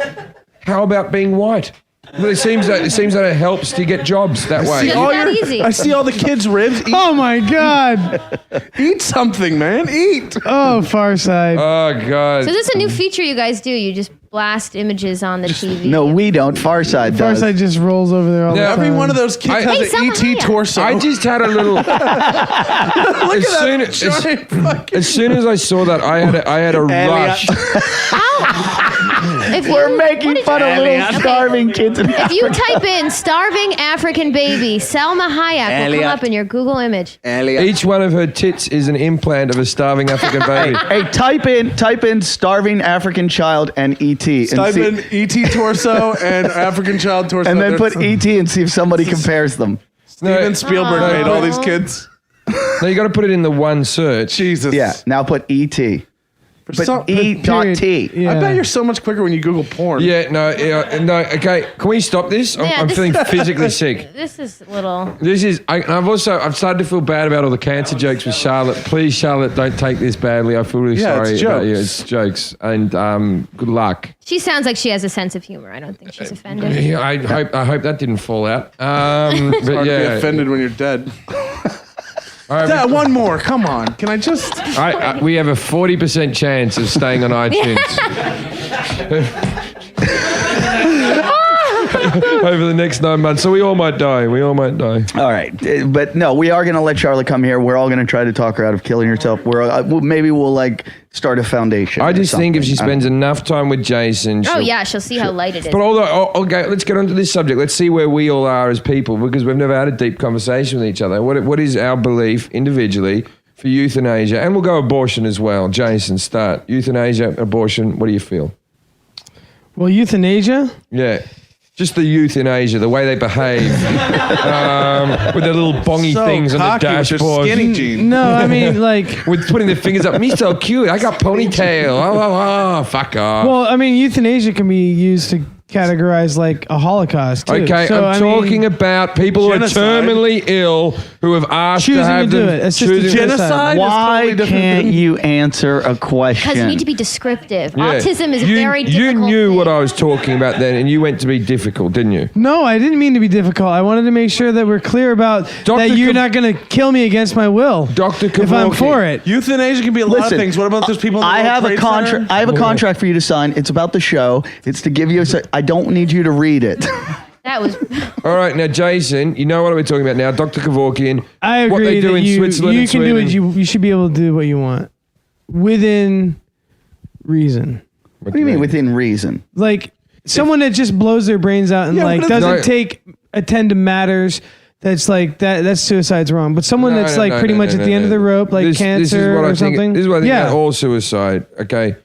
how about being white? Well, it seems that it helps to get jobs that way. Just that easy. I see all the kids' ribs. Oh my God. Eat something, man. Eat. Oh, Far Side. Oh God. So this is a new feature you guys do. You just blast images on the TV. No, we don't. Farside Far does. Side just rolls over there all the Yeah, time. Every one of those kids Hey, has an Salma ET Hayek. torso. I just had a little. Look at that giant fucking... As soon as I saw that, I had a rush. If We're you- making what did fun you- of little Okay. starving kids. If you type in starving African baby, Salma Hayek will come up in your Google image. Each one of her tits is an implant of a starving African baby. Hey, type in starving African child and ET, and, Type see, in ET torso and African child torso. and then There's- put ET and see if somebody compares them. Steven Spielberg Aw. made all these kids. No, you got to put it in the one search. Jesus. Yeah. Now put ET. But E.T. Yeah. I bet you're so much quicker when you Google porn. Yeah, no. Okay, can we stop this? I'm this feeling is- physically sick. This is a little. This is. I've started to feel bad about all the cancer jokes with Charlotte. Please, Charlotte, don't take this badly. I feel really sorry it's about you. jokes. It's jokes, and good luck. She sounds like she has a sense of humor. I don't think she's offended. Yeah, I hope that didn't fall out. But Hard to be yeah, offended when you're dead. all right, Dad, one more. Come on. Can I just? we have a 40% chance of staying on iTunes over the next 9 months. So we all might die. All right, but no, we are going to let Charlotte come here. We're all going to try to talk her out of killing herself. Maybe we'll like start a foundation. I or just think if she something. spends enough time with Jason, She'll see how light it is. But although, okay, let's get onto this subject. Let's see where we all are as people, because we've never had a deep conversation with each other. What is our belief individually for euthanasia? And we'll go abortion as well. Jason, start. Euthanasia, abortion, what do you feel? Well, euthanasia. Yeah. Just the youth in Asia, the way they behave, with their little bongy So things on the cocky with their dashboard. skinny jeans. No, I mean like. With putting their fingers up. Me so cute. I got ponytail. Oh, fuck off. Well, I mean, euthanasia can be used to categorize like a Holocaust. Too. Okay, So, I'm talking about people Genocide. who are terminally ill who have asked Choosing to have to do them it. Assisted choosing- Genocide? Why It's totally different can't than- you answer a question? Because you need to be descriptive. Yeah. Autism is a you, very You difficult knew thing. what I was talking about then, and you went to be difficult, didn't you? No, I didn't mean to be difficult. I wanted to make sure that we're clear about Dr. that you're not going to kill me against my will. Dr. If I'm Kevorkian. for it. Euthanasia can be a lot of Listen, things. What about those people in the I World have a Trade contract. Center? I have a contract for you to sign. It's about the show. It's to give you. I don't need you to read it. That was. All right, now, Jason, you know what we're talking about now. Dr. Kevorkian. I agree What they do that in you Switzerland and can do Sweden. what you should be able to do what you want within reason. What do you mean within reason? Like someone that just blows their brains out and Yeah, like but doesn't No. attend to matters. That's like that's suicide's wrong. But someone that's like pretty much at the end of the rope, like cancer this is what or I think, something. This is what I think yeah. about all suicide, okay?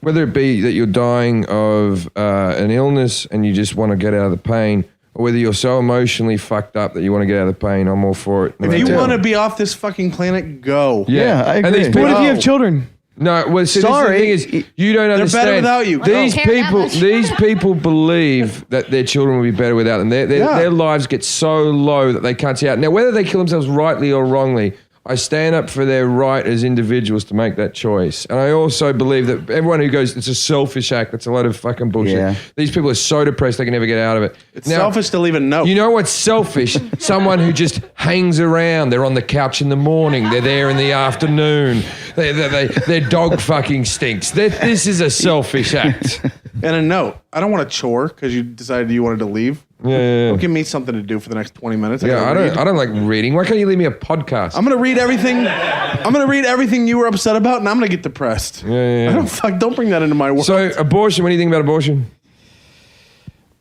Whether it be that you're dying of an illness and you just want to get out of the pain, or whether you're so emotionally fucked up that you want to get out of the pain, I'm all for it. If you want to be off this fucking planet, go. Yeah, I And these agree. What if people- you have children? No, well, see, Sorry. this is the thing is, you don't understand. better without you. These I don't care that people, much. these people believe that their children will be better without them. Their lives get so low that they can't see out. Now, whether they kill themselves rightly or wrongly, I stand up for their right as individuals to make that choice. And I also believe that everyone who goes, it's a selfish act, that's a lot of fucking bullshit. Yeah. These people are so depressed they can never get out of it. It's selfish to leave a note. You know what's selfish? Someone who just hangs around. They're on the couch in the morning. They're there in the afternoon. Their dog fucking stinks. This is a selfish act. And a note. I don't want a chore because you decided you wanted to leave. Yeah. Don't give me something to do for the next 20 minutes. Yeah, gotta read. I don't like reading. Why can't you leave me a podcast? I'm gonna read everything. I'm gonna read everything you were upset about, and I'm gonna get depressed. Yeah. Don't bring that into my world. So abortion. What do you think about abortion?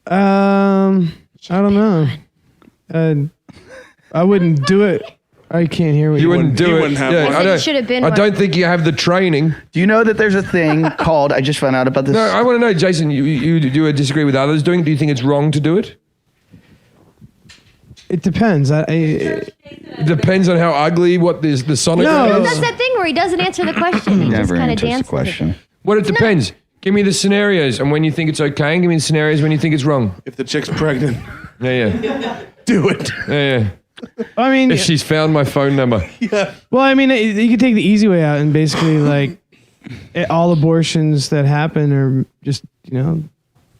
I don't know. I wouldn't do it. I can't hear what You wouldn't do you it. wouldn't have Yeah, one. I It don't. should have been I one. don't think you have the training. Do you know that there's a thing called? I just found out about this. No, I want to know, Jason. You do disagree with others doing? Do you think it's wrong to do it? It depends. It depends on how ugly what the sonogram No. is. That's that thing where he doesn't answer the question. He just Never kind of answers the dances. question. Well, it depends. Give me the scenarios and when you think it's okay, and give me the scenarios when you think it's wrong. if the chick's pregnant, Yeah. do it. Yeah. I mean, If she's found my phone number. well, I mean, you could take the easy way out and basically like all abortions that happen are just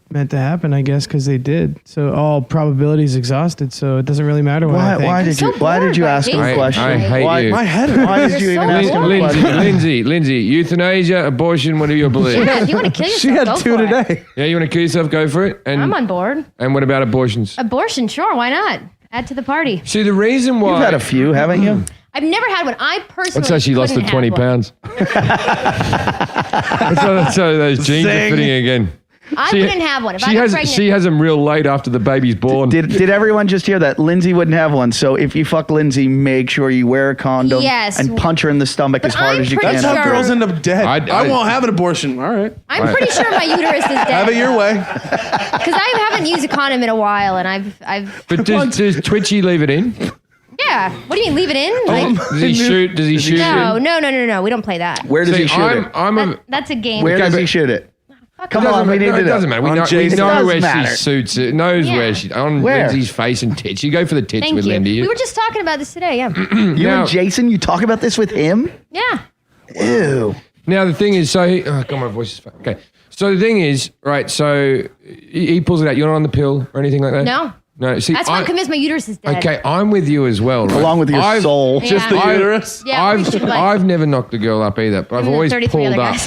meant to happen, I guess, because they did. So all probability is exhausted. So it doesn't really matter what I think. Why did you? so Why did you bored by ask him a Jason. question? I hate why, you. My head. Why did you You're even so ask him a bored. question? Lindsay, euthanasia, abortion, what do you believe? Yeah, if you want to kill yourself, She had go 2 for it. today. Yeah, you want to kill yourself, go for it. And I'm on board. And what about abortions? Abortion, sure, why not? Add to the party. See, the reason why You've had a few, haven't you? I've never had one. I personally. That's how she lost the couldn't 20 have one. pounds. that's how those jeans are Zing. fitting again. I wouldn't have one. If I She got has pregnant, she has them real late after the baby's born. Did everyone just hear that? Lindsay wouldn't have one. So if you fuck Lindsay, make sure you wear a condom Yes. and punch her in the stomach But as hard I'm as you pretty can. That's how Sure. girls end up dead. I- I won't have an abortion. All right. I'm pretty sure my uterus is dead. Have it your way. Because I haven't used a condom in a while, and I've. But does Twitchy leave it in? Yeah, Yeah. What do you mean, leave it in? Does he shoot? Does he shoot? No. We don't play that. Where does he shoot it? That's a game. Where does he shoot it? Come on, we need to know. It doesn't matter. We know where she suits it. Knows where she on Lindsay's face and tits. You go for the tits Thank with you. Lindy. We were just talking about this today. Yeah. You and Jason, you talk about this with him? Yeah. Ew. Now the thing is, God, my voice is fat. Okay. So the thing is, right? So he pulls it out. You're not on the pill or anything like that. No. See, that's why I'm convinced my uterus is dead. Okay, I'm with you as well. Right? Along with your soul. Yeah. Just the uterus? Yeah, I've never knocked a girl up either, but I've always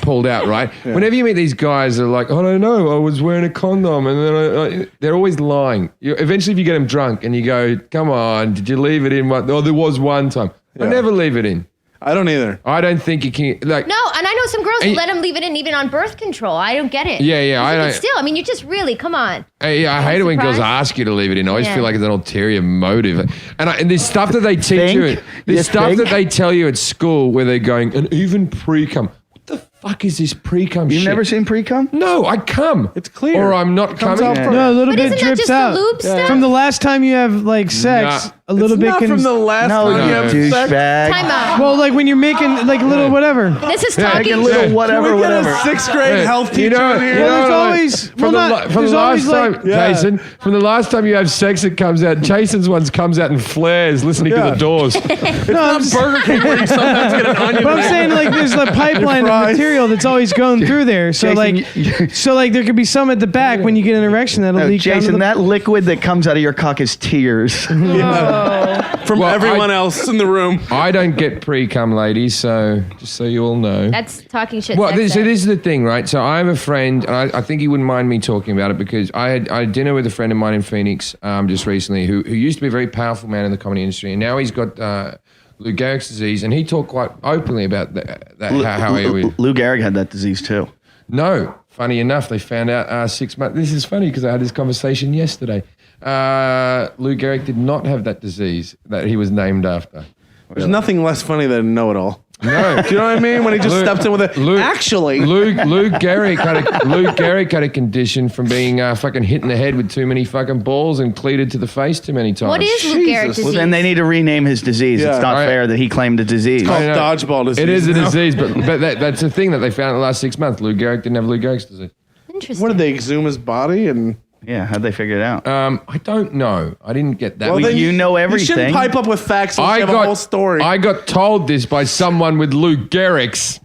pulled out, right? Yeah. Whenever you meet these guys that are like, I don't know, I was wearing a condom, and then they're always lying. Eventually, if you get them drunk and you go, come on, did you leave it in? Oh, there was one time. Yeah. I never leave it in. I don't either. I don't think you can. Like, no, and I know some girls who let them leave it in even on birth control. I don't get it. Yeah. I don't. Still, I mean, you just really, come on. I hate it when girls ask you to leave it in. I always feel like it's an ulterior motive. And there's stuff that they teach you. There's stuff that they tell you at school where they're going, and even pre-cum. What the fuck is this pre-cum shit? You've never seen pre-cum? No, I cum. It's clear. Or I'm not coming. No, a little bit isn't that drips just out. the lube stuff? From the last time you have like sex, a little bit can. From the last time you have sex. Time out. Well, like when you're making like a little whatever. This is Like talking. a little whatever. A sixth grade health teacher in here. There's always from the last time, Jason. From the last time you have sex, it comes out. Jason's ones comes out in flares, listening to the Doors. It's not Burger King where you sometimes get an onion. But I'm saying like there's a pipeline of material that's always going through there. So Jason, like there could be some at the back when you get an erection that'll leak. Jason, that liquid that comes out of your cock is tears. From everyone else in the room. I don't get pre-cum, ladies, so just so you all know. That's talking shit. Well, this is the thing, right? So I have a friend, and I think he wouldn't mind me talking about it because I had dinner with a friend of mine in Phoenix just recently who used to be a very powerful man in the comedy industry, and now he's got Lou Gehrig's disease, and he talked quite openly about how he would. Lou Gehrig had that disease too. No, funny enough, they found out 6 months. This is funny because I had this conversation yesterday. Lou Gehrig did not have that disease that he was named after. There's nothing less funny than know-it-all. No. Do you know what I mean? When he just stepped in with it. Actually. Lou Gehrig had a condition from being fucking hit in the head with too many fucking balls and cleated to the face too many times. What is Lou Gehrig's disease? Well, then they need to rename his disease. Yeah. It's not fair that he claimed a disease. It's called dodgeball disease. It is a disease, but that's a thing that they found in the last 6 months. Lou Gehrig didn't have Lou Gehrig's disease. Interesting. What did they exhume his body and? Yeah, how'd they figure it out? I don't know. I didn't get that. Well, then you know everything. You shouldn't pipe up with facts. You have a whole story. I got told this by someone with Lou Gehrig's.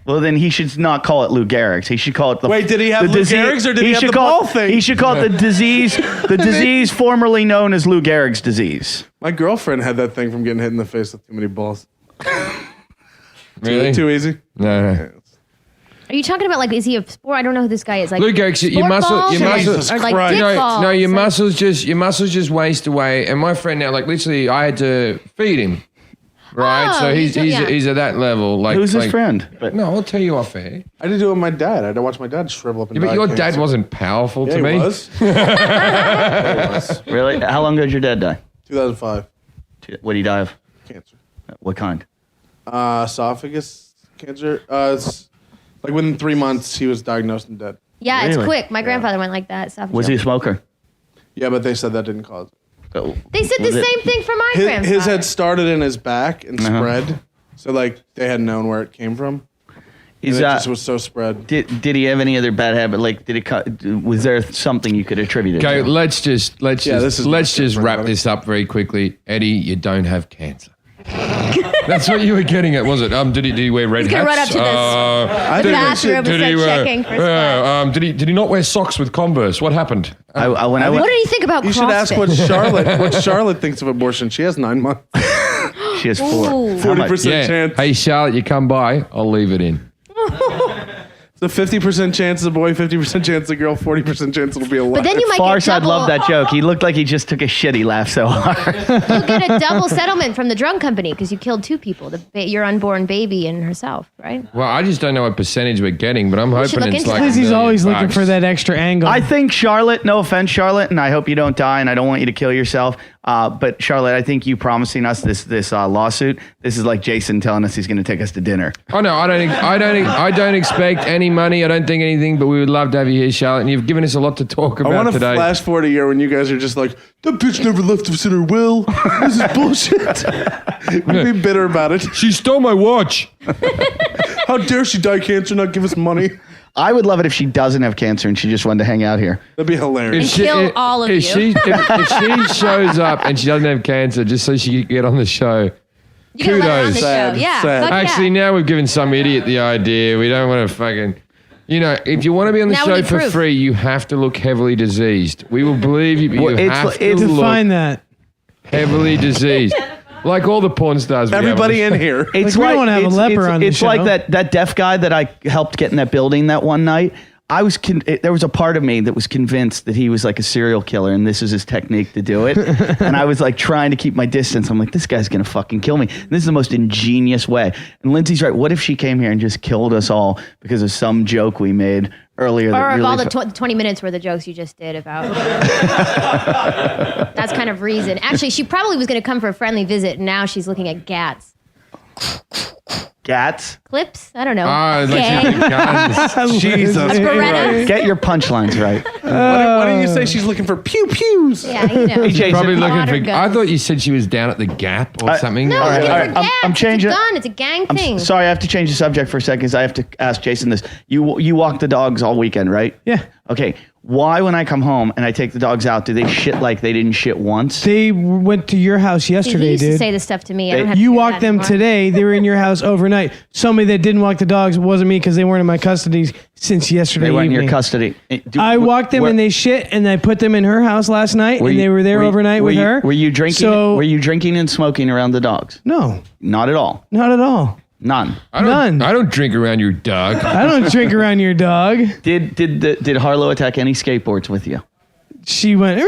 Well, then he should not call it Lou Gehrig's. He should call it the. Wait, did he have Lou Gehrig's or did he have the ball thing? He should call it the disease. The disease formerly known as Lou Gehrig's disease. My girlfriend had that thing from getting hit in the face with too many balls. Really? Too easy? No. Are you talking about like, is he a sport? I don't know who this guy is. Like Lou Gehrig, your muscles, or like dick balls? No, your muscles just waste away. And my friend now, like literally, I had to feed him. Right, Oh, so he's at that level. Like, Who's his friend? No, I'll tell you off air. I did do it with my dad. I had to watch my dad shrivel up and Yeah, but die your of dad cancer. wasn't powerful to Yeah, me. he was. Yeah, he was. Really? How long ago did your dad die? 2005. What did he die of? Cancer. What kind? Esophagus cancer. It's like within 3 months, he was diagnosed and dead. Yeah, Really? it's quick. My grandfather went like that. Stuff. Was he a smoker? Yeah, but they said that didn't cause it. They said the same thing for my grandfather. His had started in his back and spread. So like they had known where it came from. Is and it just was so spread. Did he have any other bad habit? Like, was there something you could attribute it Okay, to? let's just this is wrap funny. this up very quickly. Eddie, you don't have cancer. That's what you were getting at, was it? Did he wear red He's hats? gonna run up to the bathroom and start checking for spots. Did he not wear socks with Converse? What happened? What did he think about You CrossFit? should ask what Charlotte thinks of abortion. She has 9 months. She has 4. Ooh. 40% chance. Hey, Charlotte, you come by. I'll leave it in. It's a 50% chance it's a boy, 50% chance it's a girl, 40% chance it'll be a But then you might get Farside double. loved that joke. He looked like he just took a shit. He laughed so hard. You'll get a double settlement from the drug company because you killed 2 people, your unborn baby and herself, right? Well, I just don't know what percentage we're getting, but I'm should hoping look it's into like. that. Because he's always looking $1,000,000. for that extra angle. I think Charlotte, no offense, Charlotte, and I hope you don't die, and I don't want you to kill yourself, But Charlotte, I think you promising us this lawsuit. This is like Jason telling us he's going to take us to dinner. Oh no, I don't expect any money. I don't think anything. But we would love to have you here, Charlotte. And you've given us a lot to talk I about want to today. flash forward a year when you guys are just like, that bitch never left us in her will. This is bullshit. We'd be bitter about it. She stole my watch. How dare she die of cancer and not give us money? I would love it if she doesn't have cancer and she just wanted to hang out here. That'd be hilarious. And kill all of you. If she shows up and she doesn't have cancer just so she can get on the show, You can let her on the kudos. show. Yeah. Sad. fuck yeah. Actually, now we've given some idiot the idea. We don't want to fucking... You know, if you want to be on the Now we show need for proof. free, you have to look heavily diseased. We will believe you, but Well, you it's- have to it's- look Define that. heavily diseased. Like all the porn stars we have on Everybody the in show. here. It's we don't wanna have a leper on the It's show. like that deaf guy that I helped get in that building that one night. I was there was a part of me that was convinced that he was like a serial killer and this was his technique to do it. And I was like trying to keep my distance. I'm like, this guy's gonna fucking kill me. And this is the most ingenious way. And Lindsay's right. What if she came here and just killed us all because of some joke we made earlier? Or that of really all the 20 minutes were the jokes you just did about. That's kind of reason. Actually, she probably was going to come for a friendly visit, and now she's looking at GATs. Gats. Clips? I don't know. Oh, like Gang. guns. Jesus. Beretta? Get your punchlines right. Why didn't you say she's looking for pew-pews? Yeah, you know. Jason. Probably looking Water for... guns. I thought you said she was down at the Gap or something. No, All right, looking all for right. GATs. I'm changing it. It's a gun. It's a gang thing. Sorry, I have to change the subject for a second because I have to ask Jason this. You walk the dogs all weekend, right? Yeah. Okay. Why, when I come home and I take the dogs out, do they shit like they didn't shit once? They went to your house See, he yesterday, used to dude. say this stuff to me. I don't have to You do walked that them anymore. today. They were in your house overnight. Somebody that didn't walk the dogs wasn't me because they weren't in my custody since yesterday They weren't in evening. your custody. I walked them where- and they shit, and I put them in her house last night, and they were there overnight with her. Were you drinking? So Were you drinking and smoking around the dogs? no, Not at all. not at all. None. None. I don't drink around your dog. I don't drink around your dog. Did Harlow attack any skateboards with you? She went.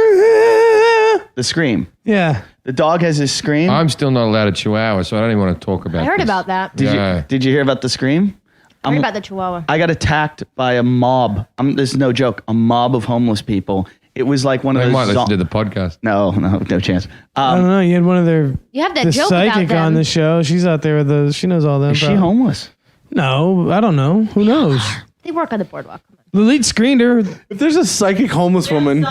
The scream. Yeah. The dog has his scream. I'm still not allowed a chihuahua, so I don't even want to talk about I heard this. about that. Did you hear about the scream? I heard about the Chihuahua. I got attacked by a mob. This is no joke. A mob of homeless people. It was like one of They those. might listen to the podcast. No chance. I don't know. You had one of their. You have that the joke about psychic them. on the show. She's out there with those. She knows all them. Is she probably. homeless? No, I don't know. Who knows? They work on the boardwalk. The lead screened her. If there's a psychic homeless woman,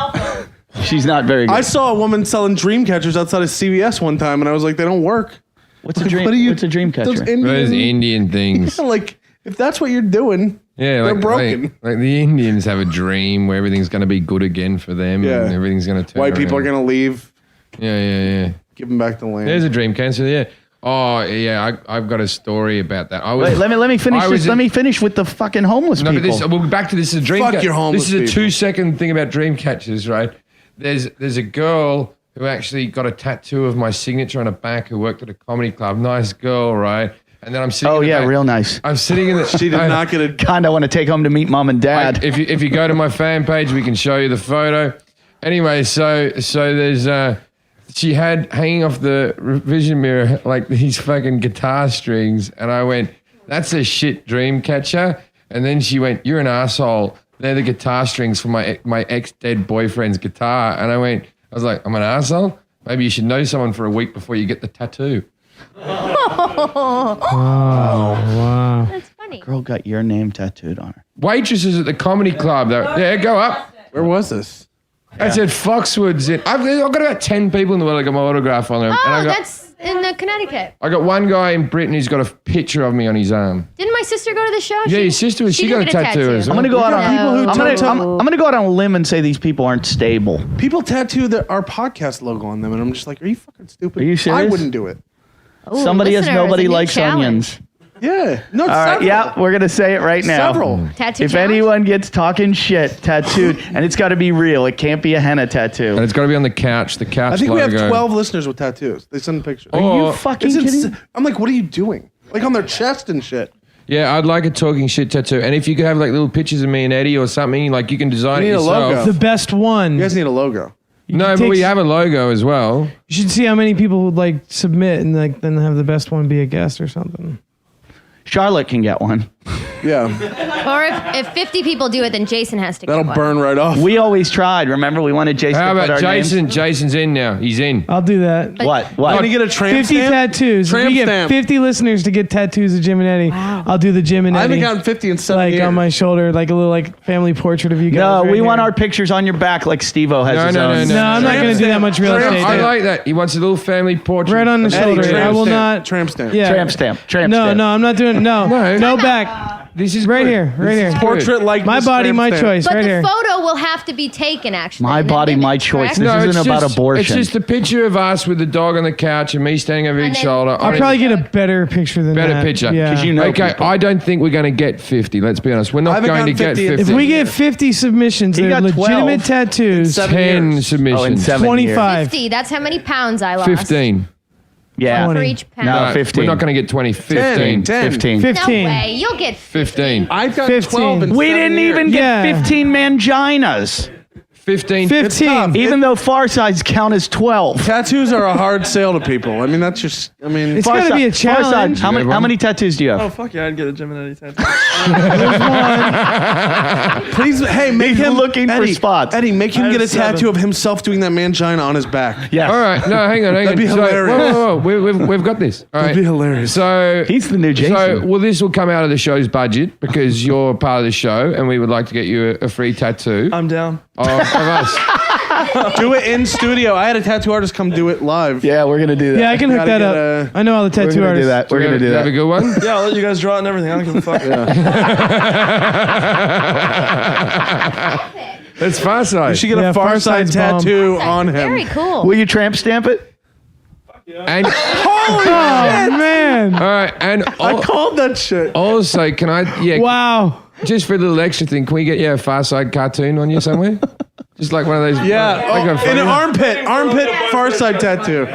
She's not very good. I saw a woman selling dream catchers outside of CVS one time, and I was like, they don't work. What's a dream? What's a dream Those catcher? Those Indian, Indian things. like, if that's what you're doing, Yeah, they're like, broken. like the Indians have a dream where everything's going to be good again for them. Yeah. And everything's going to turn White people are around. going to leave, Yeah. give them back the land. There's a dream cancer, yeah. Oh, yeah, I've got a story about that. I was, Wait, let me finish I this. was Let in- me finish with the fucking homeless No, people. but this, we'll be back to this. Is a dream Fuck catcher. your homeless This is a people. 2-second thing about dream catchers, right? There's a girl who actually got a tattoo of my signature on her back who worked at a comedy club. Nice girl, right? And then I'm sitting. Oh in the yeah, back. real nice. I'm sitting in the. She did not get a... Kind of want to take home to meet mom and dad. If you go to my fan page, we can show you the photo. Anyway, so there's she had hanging off the vision mirror like these fucking guitar strings, and I went, "That's a shit dream catcher." And then she went, "You're an asshole. They're the guitar strings for my ex-dead boyfriend's guitar." And I was like, "I'm an asshole? Maybe you should know someone for a week before you get the tattoo." Wow. That's funny. Girl got your name tattooed on her. Waitresses at the comedy club. Yeah, go up. Where was this? I said Foxwoods. I've got about 10 people in the world that got my autograph on them. Oh, that's in the Connecticut. I got one guy in Britain who's got a picture of me on his arm. Didn't my sister go to the show? Yeah, your sister was. She got a didn't get tattoo as well. I'm gonna go out on. No. I'm gonna go out on a limb and say these people aren't stable. People tattoo our podcast logo on them, and I'm just like, are you fucking stupid? Are you serious? I wouldn't do it. Ooh, Somebody has listeners, nobody a new likes challenge. onions. Yeah. No, All right, several. yeah, we're gonna say it right now. Several. Tattoo If challenge? anyone gets talking shit tattooed, and it's got to be real, it can't be a henna And tattoo. it's got to be on the couch. The couch I think we logo. have 12 listeners with tattoos. They send pictures. Are you Oh, fucking It's kidding? ins- I'm like, what are you doing? Like on their chest and shit. Yeah, I'd like a talking shit tattoo. And if you could have like little pictures of me and Eddie or something, like you can design We it need a yourself. logo. The best one. You guys need a logo. No, but we have a logo as well. You should see how many people would like submit and like then have the best one be a guest or something. Charlotte can get one. Yeah. Or if 50 people do it, then Jason has to That'll get one. burn right off. We always tried. Remember, we wanted Jason How to put about our Jason? names. Jason's in now. He's in. I'll do that. What? Can you get a tramp 50 stamp? tattoos. If Tramp we get stamp. 50 listeners to get tattoos of Jim and Eddie, I'll do the Jim and I Eddie. haven't gotten 50 in 7 like years. on my shoulder, like a little like family portrait of you guys. No, right we want here. our pictures on your back like Steve-O has No, his no, own. no, No, I'm not Tramp going to do that stamp. much real Tramp estate. I like that. He wants a little family portrait. Right on the Eddie, shoulder. tramp I will stamp. not. Tramp stamp. Yeah. Tramp stamp. Tramp No, stamp. no, I'm not doing. No, No. no back. This is Right good. here, right here. Portrait like My body, my choice. But right the here. photo will have to be taken, actually. My and then body, my imaged, choice. correct? This isn't it's about just, abortion. It's just a picture of us with the dog on the couch and me standing over And each then- shoulder. I'll probably get a better picture than better that. picture. Yeah. 'Cause you know okay, people. I don't think we're going to get 50. Let's be honest. We're I not haven't going to gotten get 50. 50. If we get 50 submissions, He they're got 12. legitimate tattoos. 10 years. submissions. Oh, in 7 years. 25. 50. That's how many pounds I lost. 15. Yeah. For 20. each pound. No, No, 15. We're not going to get 20. 15. 10. 15. 15. No way. You'll get 15. I've got 15. 12 in We 7 didn't years. even get Yeah. 15 manginas. 15. 15. Even though far sides count as 12. Tattoos are a hard sale to people. I mean, that's just. I mean, It's got to be a Far side, challenge. how many, You have how one? many tattoos do you Oh have? fuck yeah, I'd get a Jim and Eddie tattoo. please, hey, make He's him looking for Eddie, spots. Eddie, make him I get a have 7. tattoo of himself doing that mangina on his back. Yes. All right. No, hang on. That'd be hilarious. Whoa. We've got this. All right. That'd be hilarious. So He's the new Jason. So, well, this will come out of the show's budget because you're part of the show, and we would like to get you a free tattoo I'm down. of us. Do it in studio. I had a tattoo artist come do it live. Yeah, we're going to do that. Yeah, I can hook Gotta that get up. a- I know all the We're tattoo going to artists. do that. We're going to do Have a that. good one. Yeah, I'll let you guys draw it and everything. I don't give a fuck. That's far side. You should get Yeah, a Far Side Farside's bomb. tattoo on him. Very cool. Will you tramp stamp it? And Oh man! all right, and I called that shit. also, can I? Yeah, Wow. just for a little extra thing, can we get a Far Side cartoon on you somewhere? Just like one of those. Yeah, like a in an funny- armpit Far Side tattoo.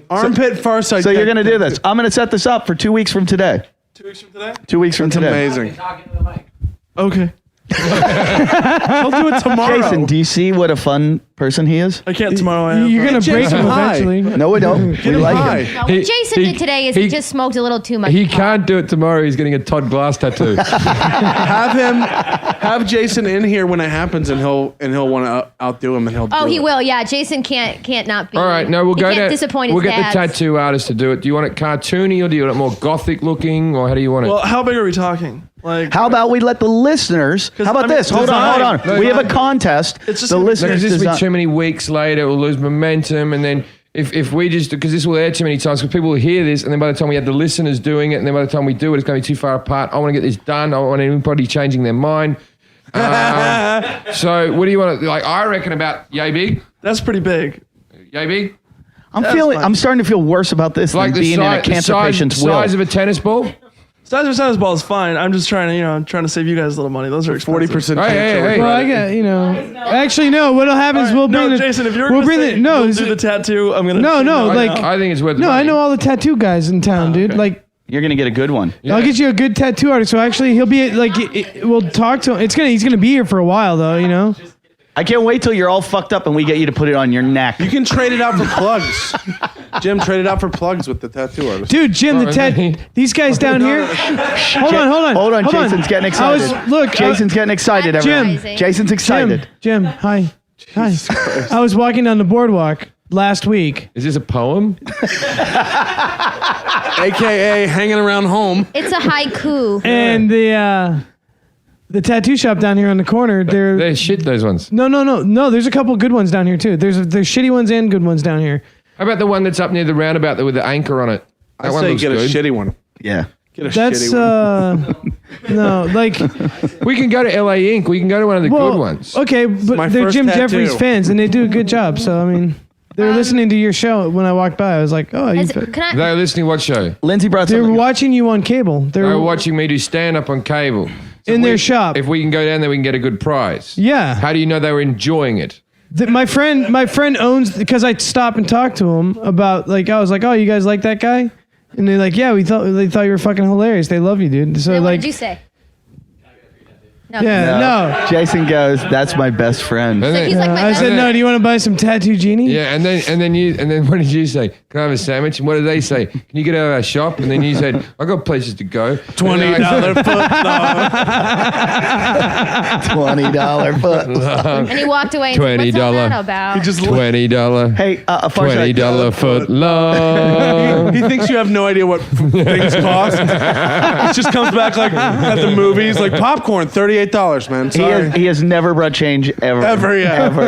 Armpit Far Side. So you're going to do this. I'm going to set this up for 2 weeks from today. 2 weeks from today? 2 weeks from today. Amazing. Okay. I'll do it tomorrow. Jason, do you see what a fun person he is? I can't tomorrow. I am. You're gonna break Jason, him hi. eventually. No, we don't. We Get him like high. him. No, what He- Jason he- did today is he- he just smoked a little too much. He pot. can't do it tomorrow. He's getting a Todd Glass tattoo. Have Jason in here when it happens, and he'll want to outdo him, and he'll. Oh, do he it. will. Yeah, Jason can't not be. All right, no, we'll he go can't to. disappoint his We'll get dads. the tattoo artist to do it. Do you want it cartoony or do you want it more gothic looking, or how do you want it? Well, how big are we talking? Like, How about we let the listeners? How about I mean, this? Hold on. No, We have a no. contest. It's just the gonna be- listeners Because this will be design- too many weeks later, we'll lose momentum, and then if we just because this will air too many times, because people will hear this, and then by the time we have the listeners doing it, and then by the time we do it, it's going to be too far apart. I want to get this done. I don't want anybody changing their mind. So what do you want to like? I reckon about yay big, that's pretty big. yay big, I'm That's feeling. fine. I'm starting to feel worse about this like than the being in a cancer patient's will. size of a tennis ball. Size of a tennis ball is fine. I'm just trying to, trying to save you guys a little money. Those are 40%. Hey. Well, I got Actually, no. What'll happen is we'll bring the. Jason, if you're we'll gonna bring say the. No, you'll do the tattoo, I'm gonna. No, say no, right like- now. I think it's worth. no. the I money. know all the tattoo guys in town, dude. Like, You're gonna get a good one. Yeah. I'll get you a good tattoo artist. So actually, he'll be like, we'll talk to him. He's gonna be here for a while, though. I can't wait till you're all fucked up and we get you to put it on your neck. You can trade it out for plugs. Jim, trade it out for plugs with the tattoo artist. Dude, Jim, these guys down here. Hold on. Hold on, Jason's getting excited. Jason's getting excited. That's everyone. amazing. Jason's excited. Jim, hi. I was walking down the boardwalk last week. Is this a poem? AKA hanging around home. It's a haiku. And the tattoo shop down here on the corner, They're shit. Those ones. No. There's a couple good ones down here too. There's shitty ones and good ones down here. How about the one that's up near the roundabout with the anchor on it? That I one say looks get a good. shitty one. Yeah. Get a That's shitty one. no, like We can go to LA Inc. We can go to one of the good ones. Okay, my but they're first Jim tattoo. Jeffries fans and they do a good job. So I mean, they were listening to your show when I walked by. I was like, oh, Can I? They're listening to what show? Lindsay brought they were something. watching you on cable. They They're were watching me do stand up on cable. So in if their we- shop. If we can go down there, we can get a good prize. Yeah. How do you know they were enjoying it? My friend owns because I stopped and talked to him about I was like, oh, you guys like that guy? And they're like, yeah, they thought you were fucking hilarious. They love you, dude. So Then what like, did you say? No. Jason goes, "That's my best friend." And then, He's like my I best said, friend. no, do you want to buy some tattoo genie? yeah, and then what did you say? Can I have a sandwich? And what did they say? Can you get out of our shop? And then you said, I got places to go. $20 foot long. $20 foot. And he walked away. And said, What's all $20. that about? Just $20. Hey, Farside, $20 foot long. He thinks you have no idea what things cost. It just comes back like at the movies, like popcorn, $38, man. Sorry. he has never brought change ever. Ever, yeah. Ever.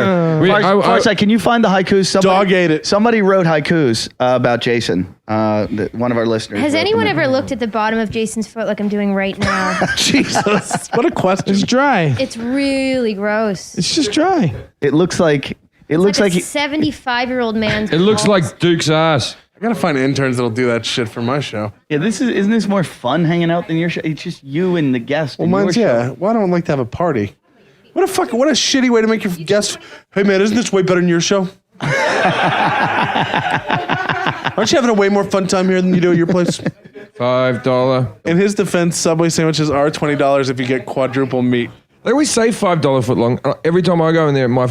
Farside, can you find the haikus? Dog ate it. Somebody wrote haikus about Jason. One of our listeners. Has wrote anyone them. ever looked at the bottom of Jason's foot like I'm doing right now? Jesus. What a question. It's dry. It's really gross. It's just dry. It looks like It's like a he, 75-year-old man's It looks balls. like Duke's ass. I gotta find interns that'll do that shit for my show. yeah. Isn't this more fun hanging out than your show? It's just you and the guest. Well, in your mine's, show. yeah. Why don't I like to have a party? What a shitty way to make your guests. Hey, man, isn't this way better than your show? Aren't you having a way more fun time here than you do at your place? $5. In his defense, Subway sandwiches are $20 if you get quadruple meat. They always say $5 foot long. Every time I go in there, my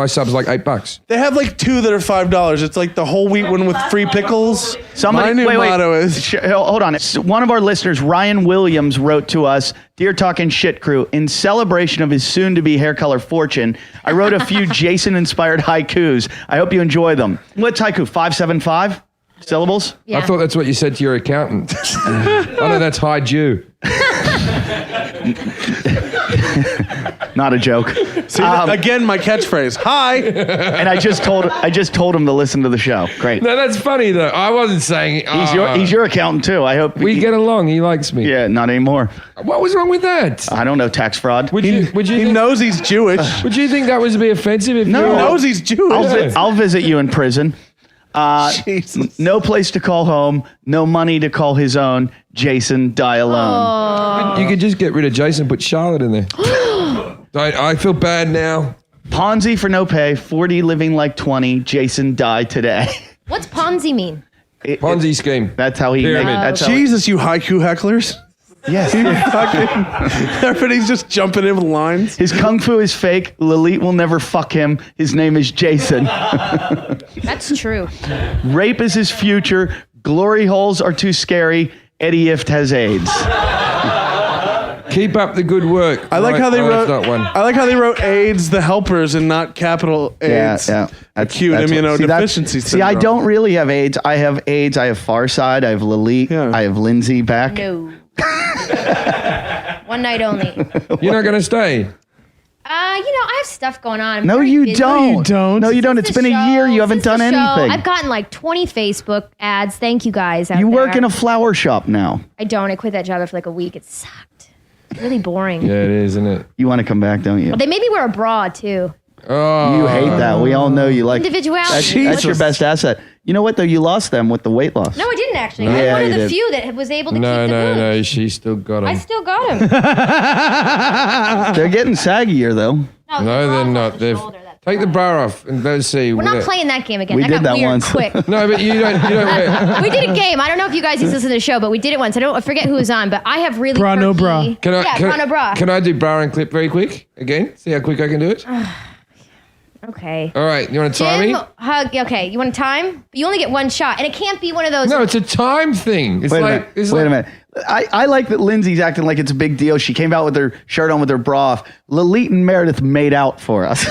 sub's like $8. They have like two that are $5. It's like the whole wheat one with free pickles. Somebody, My new wait. motto is Hold on. One of our listeners, Ryan Williams, wrote to us, "Dear Talkin' Shit Crew, in celebration of his soon-to-be hair color fortune, I wrote a few Jason-inspired haikus. I hope you enjoy them." What's haiku? 575 syllables? Yeah. I thought that's what you said to your accountant. I know that's high Jew. Not a joke. See, again my catchphrase. Hi. And I just told him to listen to the show. Great. No, that's funny though. I wasn't saying He's your accountant too. I hope we get along. He likes me. Yeah, not anymore. What was wrong with that? I don't know, tax fraud. Would you He think, knows he's Jewish. would you think that was to be offensive? If No. you He were- knows he's Jewish. I'll visit you in prison. Jesus. No place to call home. No money to call his own. Jason, die alone. You could just get rid of Jason, put Charlotte in there. I feel bad now. Ponzi for no pay. 40 living like 20. Jason, die today. What's Ponzi mean? Ponzi scheme. That's how he Pyramid. makes. That's how Jesus, you haiku hecklers. yes. Everybody's just jumping in with lines. His kung fu is fake. Lalit will never fuck him. His name is Jason. That's true. Rape is his future. Glory holes are too scary. Eddie Ift has AIDS. Keep up the good work. I like how they that's wrote. not one. I like how they wrote AIDS, the helpers, and not capital AIDS. Yeah. Acute that's immunodeficiency See, I syndrome. don't really have AIDS. I have AIDS. I have Farside. I have Lalit. Yeah. I have Lindsay back. No. One night only. You're not going to stay. I have stuff going on. I'm No, very you busy. don't. You don't. No, you don't. It's been a year. You haven't Since done the show, anything. I've gotten like 20 Facebook ads. Thank you guys. Out You work there. in a flower shop now. I don't. I quit that job after like a week. It sucked. It's really boring. Yeah, it is, isn't it? You want to come back, don't you? They made me wear a bra too. Oh, You hate that. We all know you like Individuality. That's your best asset. You know what though? You lost them with the weight loss. No, I didn't actually. Yeah, I'm one you of the did. few that was able to No, keep the no, boobs. no. She still got I him. still got him. They're getting saggier though. No, they're not. They've take the bra off and let's see. We're not playing that game again. We that did got that weird once. quick. No, but you don't. Wear, We did a game. I don't know if you guys used to listen to the show, but we did it once. I forget who was on, but I have really Bra, no perky- bra. Can I? Yeah, can, bra, no bra. Can I do bra and clip very quick again? See how quick I can do it. Okay. All right, you want to time me? Jim, hug. Okay, you want time? You only get one shot, and it can't be one of those. No, it's a time thing. It's Wait a like minute. it's Wait a like, minute. I like that Lindsay's acting like it's a big deal. She came out with her shirt on with her bra off. Lalit and Meredith made out for us.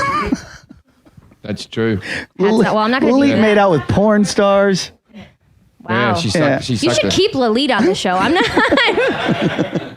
That's true. Well, I'm not gonna do Lalit that. made out with porn stars. Wow. Yeah, she Yeah. sucked. She You sucked should her. keep Lalit on the show. I'm not.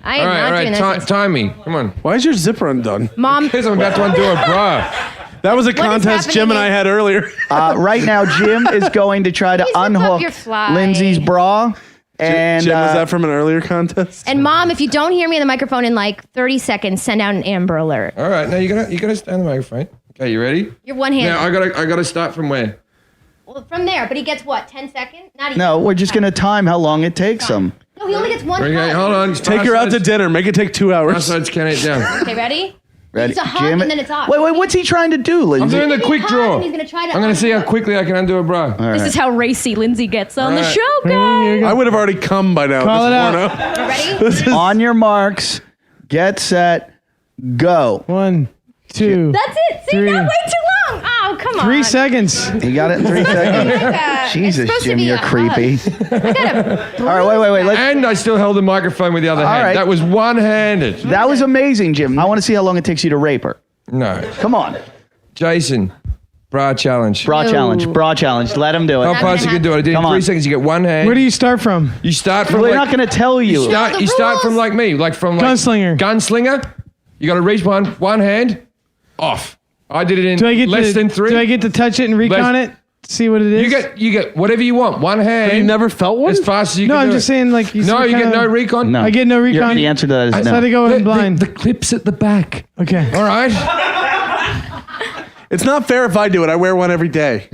I am All not right, doing this. time me. Come on. Why is your zipper undone? Mom, Because I'm about to undo a bra. That was a is contest Jim and happening I is- had earlier. Right now, Jim is going to try to Please zip up unhook your fly. Lindsay's bra. And Jim, was that from an earlier contest? and Mom, if you don't hear me on the microphone in like 30 seconds, send out an Amber Alert. All right, now you gotta stand the microphone. Okay, you ready? You're one hand. Now I gotta start from where? Well, from there, but he gets what? 10 seconds? Not even. no, we're just going to time how long it takes him. No, he only gets one. Okay, hug. hold on. Take her out to dinner. Make it take 2 Our hours. sides count it down. Okay, ready? Ready? It's a hug Jam and then it's off. Wait, what's he trying to do, I'm Lindsay? doing the He's quick hot draw. and he's gonna try to I'm gonna see how unhook. quickly I can undo a bra. This is how racy Lindsay gets on the All right. show, guys. I would have already come by now. Call This it out. porno. You ready? This is- On your marks, get set, Go. 1, 2. That's it. See, 3. not way too long. Oh, come on. 3 seconds. You got it in 3 seconds. Jesus, supposed to Jim, be you're a creepy. All right, wait. And I still held the microphone with the other hand. right. That was one-handed. That was amazing, Jim. I want to see how long it takes you to rape her. No. Come on. Jason, bra challenge. Bra No. challenge. Bra challenge. Let him do it. How Not fast you gonna can do it? I did it in Come 3 on. seconds. You get one hand. Where do you start from? You start from Well, they're like, not going to tell you. you start rules. from like me, like from like Gunslinger. Gunslinger. You got to reach one hand off. I did it in Do I get less to, than 3. Do I get to touch it and recon it? See what it is? You get whatever you want. One hand. You never felt one? as fast as you No, can. I'm do just it. saying, like, you No, see you get kinda- no recon. No. I get no recon. The answer to that is I no. had to go in blind. The clip's at the back. Okay. All right. It's not fair if I do it. I wear one every day.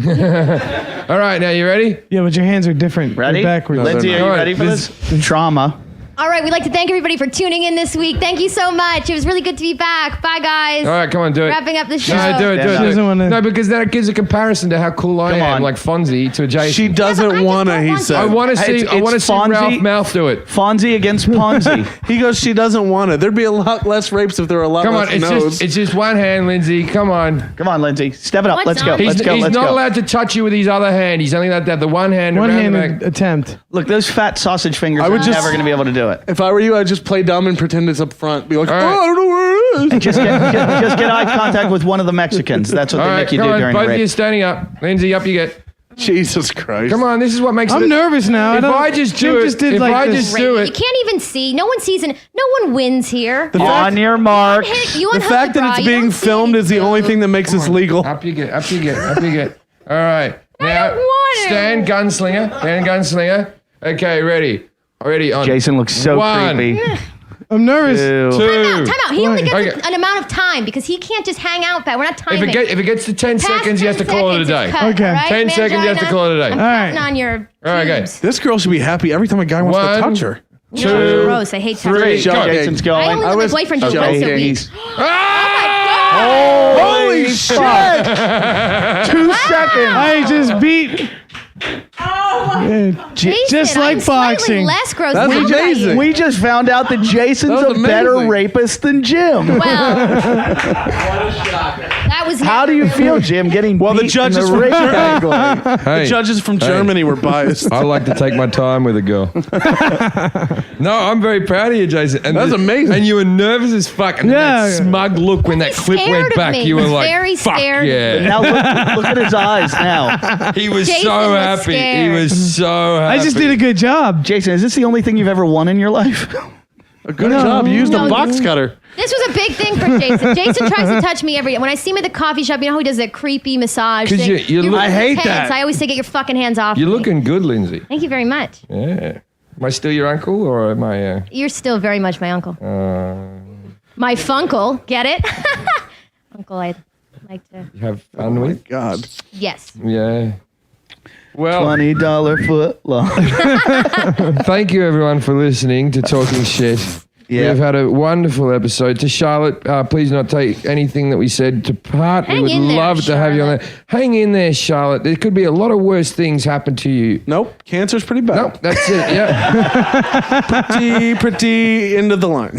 All right. Now you ready? Yeah, but your hands are different. Ready? They're backwards. Lindsay, are you All right, ready for this- this? Trauma. All right, we'd like to thank everybody for tuning in this week. Thank you so much. It was really good to be back. Bye, guys. All right. Come on. Do it. Wrapping up the show. No, do it. Yeah, Do it. no. Do it. Doesn't wanna- No, because then it gives a comparison to how cool I Come am, on. like Fonzie to Jason. She I doesn't just want to, don't he want to. said. I want to see. It's- I want to it's see Fonzie. Ralph Mouth do it. Fonzie against Ponzi. He goes, she doesn't want it. There'd be a lot less rapes if there were a lot Come on. less It's no's. just. It's just one hand, Lindsay. Come on. Come on, Lindsay. Step it up. What's Let's go. on? He's, Let's go. he's Let's not go. allowed to touch you with his other hand. He's only allowed to have the one hand around the One-handed back. attempt. Look, those fat sausage fingers I are would just- never going to be able to do it. If I were you, I'd just play dumb and pretend it's up front. Be like, All oh, right. I don't know where it is. Just get eye contact with one of the Mexicans. That's what All they right. make you Come do on. during Both the of you rape. standing up. Lindsay, up you get. Jesus Christ. Come on. This is what makes I'm it. nervous now. If I just do Jim it. just did If like I this. just do You it. can't even see. No one sees and no one wins here. On your mark. You The unhook fact bra, that it's you being don't see filmed is the anything. only thing that makes this legal. Up you get. Up you get. Up you get. All right. Now don't want it. stand gunslinger. Stand gunslinger. Okay. Ready. Ready. On. Jason looks so One. creepy. I'm nervous. Two. Time out. He only gets Okay. an amount of time because he can't just hang out back. We're not timing. If it gets to 10 Past seconds, he has to 10 call it a seconds, day. it's cut, Okay. all right, 10 seconds, you have to Mangina? call it a day. I'm All right. counting on your All right, okay. tubes. This girl should be happy every time a guy wants One. to touch her. No, Two, gross. I hate three. touching. Go. Jason's I going. only let my boyfriend do it once a Okay, week. he's. Ah! Holy shit! 2 seconds. I just beat. Jason, Just like I'm slightly boxing. less gross. That's than amazing. you. We just found out that Jason's That a was better amazing. rapist than Jim. Well, that was. How do you feel, Jim, getting Well, the beat judges in the from rape Germany- category? Hey, The judges from Germany were biased. I like to take my time with a girl. No, I'm very proud of you, Jason. And That's amazing. And you were nervous as fuck. And Yeah. that smug look when that He's clip scared went of back, me. you were He's like, very fuck scared. yeah. Now look at his eyes now. He was Jason so was happy. He scared. was so happy. I just did a good job. Jason, is this the only thing you've ever won in your life? A good job. You used No, a box cutter. This was a big thing for Jason. Jason tries to touch me every. When I see him at the coffee shop, you know how he does that creepy massage 'Cause thing. you You're look- really I hate tense. that. I always say, get your fucking hands off. You're me. looking good, Lindsay. Thank you very much. Yeah. Am I still your uncle or am I... You're still very much my uncle. My funkle. Get it? Uncle, I'd like to. have fun with? God. Yes. Yeah. Well, $20 foot long. thank you everyone for listening to Talking Shit. Yeah. We've had a wonderful episode. To Charlotte, please not take anything that we said to part. Hang we would in there, love to have you on Charlotte. there. Hang in there, Charlotte. There could be a lot of worse things happen to you. Nope. Cancer's pretty bad. Nope, that's it. Yeah. Pretty into the line.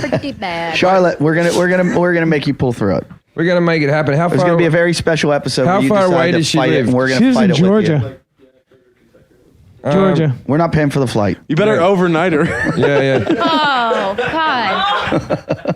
Pretty bad. Charlotte, we're gonna make you pull through it. We're gonna make it happen. How There's far? gonna be a very special episode. How where you far decide away to does she fight it, live? and we're gonna She lives fight in it with Georgia. Um, you. We're not paying for the flight. You better overnight her. Yeah. Oh, God.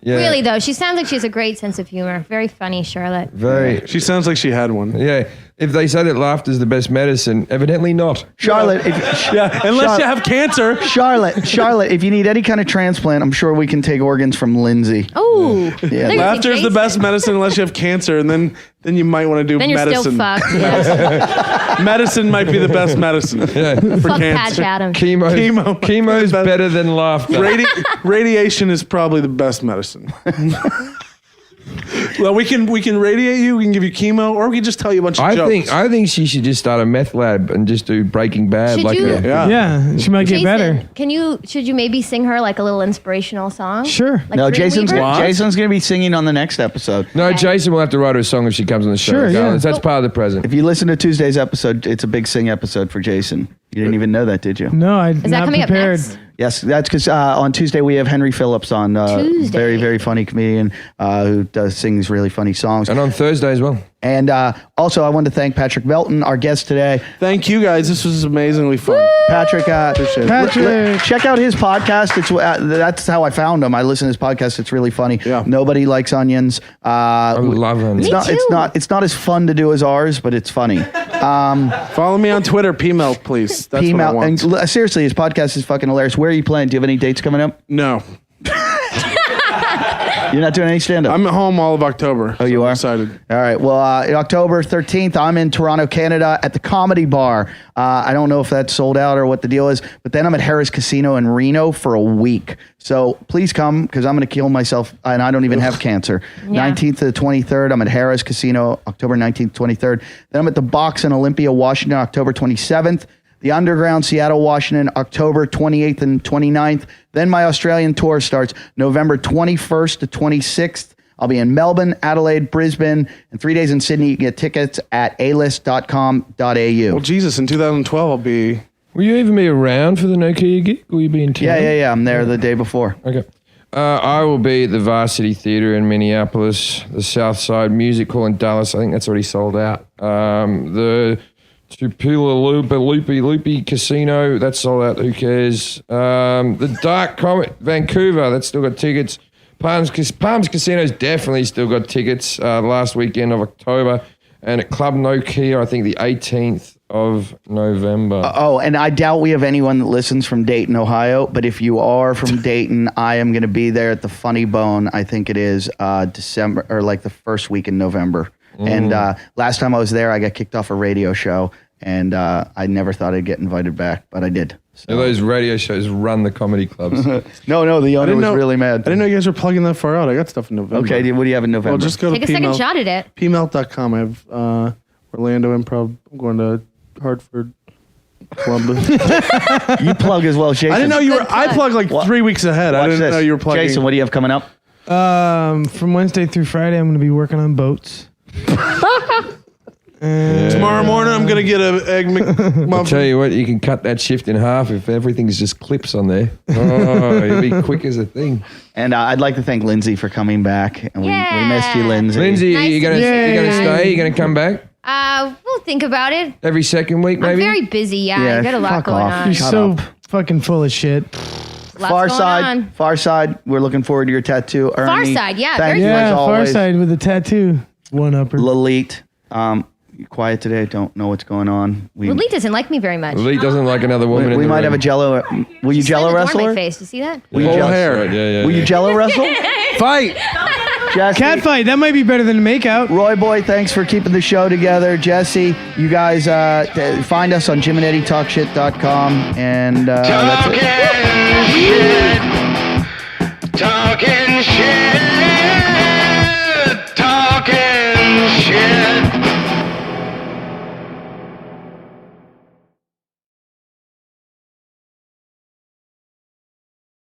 Yeah. Really, though, she sounds like she has a great sense of humor. Very funny, Charlotte. Very. She sounds like she had one. Yeah. If they say that laughter is the best medicine, evidently not. Charlotte, Yeah, unless you have cancer. Charlotte, if you need any kind of transplant, I'm sure we can take organs from Lindsay. Oh. Yeah. Laughter is the best medicine unless you have cancer, and then you might want to do Then you're medicine. still fucked. Yes. Medicine might be the best medicine for Fuck Patch cancer. Adams. Chemo's better than laughter. Radiation is probably the best medicine. Well, we can radiate you. We can give you chemo, or we can just tell you a bunch of jokes. I think she should just start a meth lab and just do Breaking Bad. Should like you- a, Yeah. Yeah, she might get better. Should you maybe sing her like a little inspirational song? Sure. Like No, Dreamweaver? Jason's gonna be singing on the next episode. No, Okay. Jason will have to write her a song if she comes on the show. Sure, yeah. regardless. That's part of the present. If you listen to Tuesday's episode, it's a big sing episode for Jason. You didn't even know that, did you? No, I'm that not coming up prepared. next? Yes, that's because on Tuesday we have Henry Phillips on. Tuesday. Very, very funny comedian who sings really funny songs. And on Thursday as well. And also, I want to thank Patrick Melton, our guest today. Thank you guys. This was amazingly fun. Patrick, Appreciate it. Patrick. check out his podcast. It's that's how I found him. I listen to his podcast. It's really funny. Yeah. Nobody likes onions. I love him. Me too. It's not as fun to do as ours, but it's funny. Follow me on Twitter, PMelt, please. That's what I want. And seriously, his podcast is fucking hilarious. Where are you playing? Do you have any dates coming up? No. You're not doing any stand-up? I'm at home all of October. Oh, you are? I'm excited. All right. Well, October 13th, I'm in Toronto, Canada at the Comedy Bar. I don't know if that's sold out or what the deal is, but then I'm at Harris Casino in Reno for a week. So please come because I'm going to kill myself and I don't even have cancer. Yeah. 19th to the 23rd, I'm at Harris Casino, October 19th, 23rd. Then I'm at the Box in Olympia, Washington, October 27th. The Underground, Seattle, Washington, October 28th and 29th. Then my Australian tour starts November 21st to 26th. I'll be in Melbourne, Adelaide, Brisbane, and 3 days in Sydney. You can get tickets at alist.com.au. Well, Jesus, in 2012, I'll be... Will you even be around for the Nokia gig? Will you be in town? Yeah. I'm there the day before. Okay. I will be at the Varsity Theatre in Minneapolis, the Southside Music Hall in Dallas. I think that's already sold out. The Tupelo Loopy Casino, that's sold out. Who cares? The Dark Comet Vancouver, that's still got tickets. Palms Casino's definitely still got tickets last weekend of October. And at Club Nokia, I think the 18th of November. And I doubt we have anyone that listens from Dayton, Ohio. But if you are from Dayton, I am going to be there at the Funny Bone. I think it is December or like the first week in November. And last time I was there, I got kicked off a radio show. And I never thought I'd get invited back, but I did. So. Those radio shows run the comedy clubs. No, the owner was really mad. I didn't know you guys were plugging that far out. I got stuff in November. Okay, what do you have in November? Well, just go Take to a second shot at it. PMelt.com. I have Orlando Improv. I'm going to Hartford, Columbus. You plug as well, Jason. I didn't know you were. Good I plug. plugged like 3 weeks ahead. I Watch didn't this. know you were plugging. Jason, what do you have coming up? From Wednesday through Friday, I'm going to be working on boats. Tomorrow morning, I'm going to get an egg I'll McMuffin. tell you what, you can cut that shift in half if everything's just clips on there. Oh, you'll be quick as a thing. And I'd like to thank Lindsay for coming back. And we missed you, Lindsay. Lindsay, Nice you gonna to meet you. stay? You gonna come back We'll think about it. every second week, I'm maybe? very busy. Yeah, Yeah, I got a lot fuck going off. on. You're Shut so up. fucking full of shit. Lots going on. Far Side, we're looking forward to your tattoo. Ernie, Far Side, yeah, Thank very you fun. as Yeah, always. Farside with a tattoo. One upper. Lalit, you're quiet today. Don't know what's going on. Lee doesn't like me very much. Lee doesn't like another woman in we the might room. have a Jello. Will you Jello Slammed the door in wrestle my her? face. You see that? Will you Full Jello- hair. Right, yeah. Will you Jello wrestle? Fight. Jesse, Cat fight. That might be better than a makeout. Roy Boy, thanks for keeping the show together. Jesse, you guys find us on JimandEddieTalkShit.com. And that's it. Talking shit.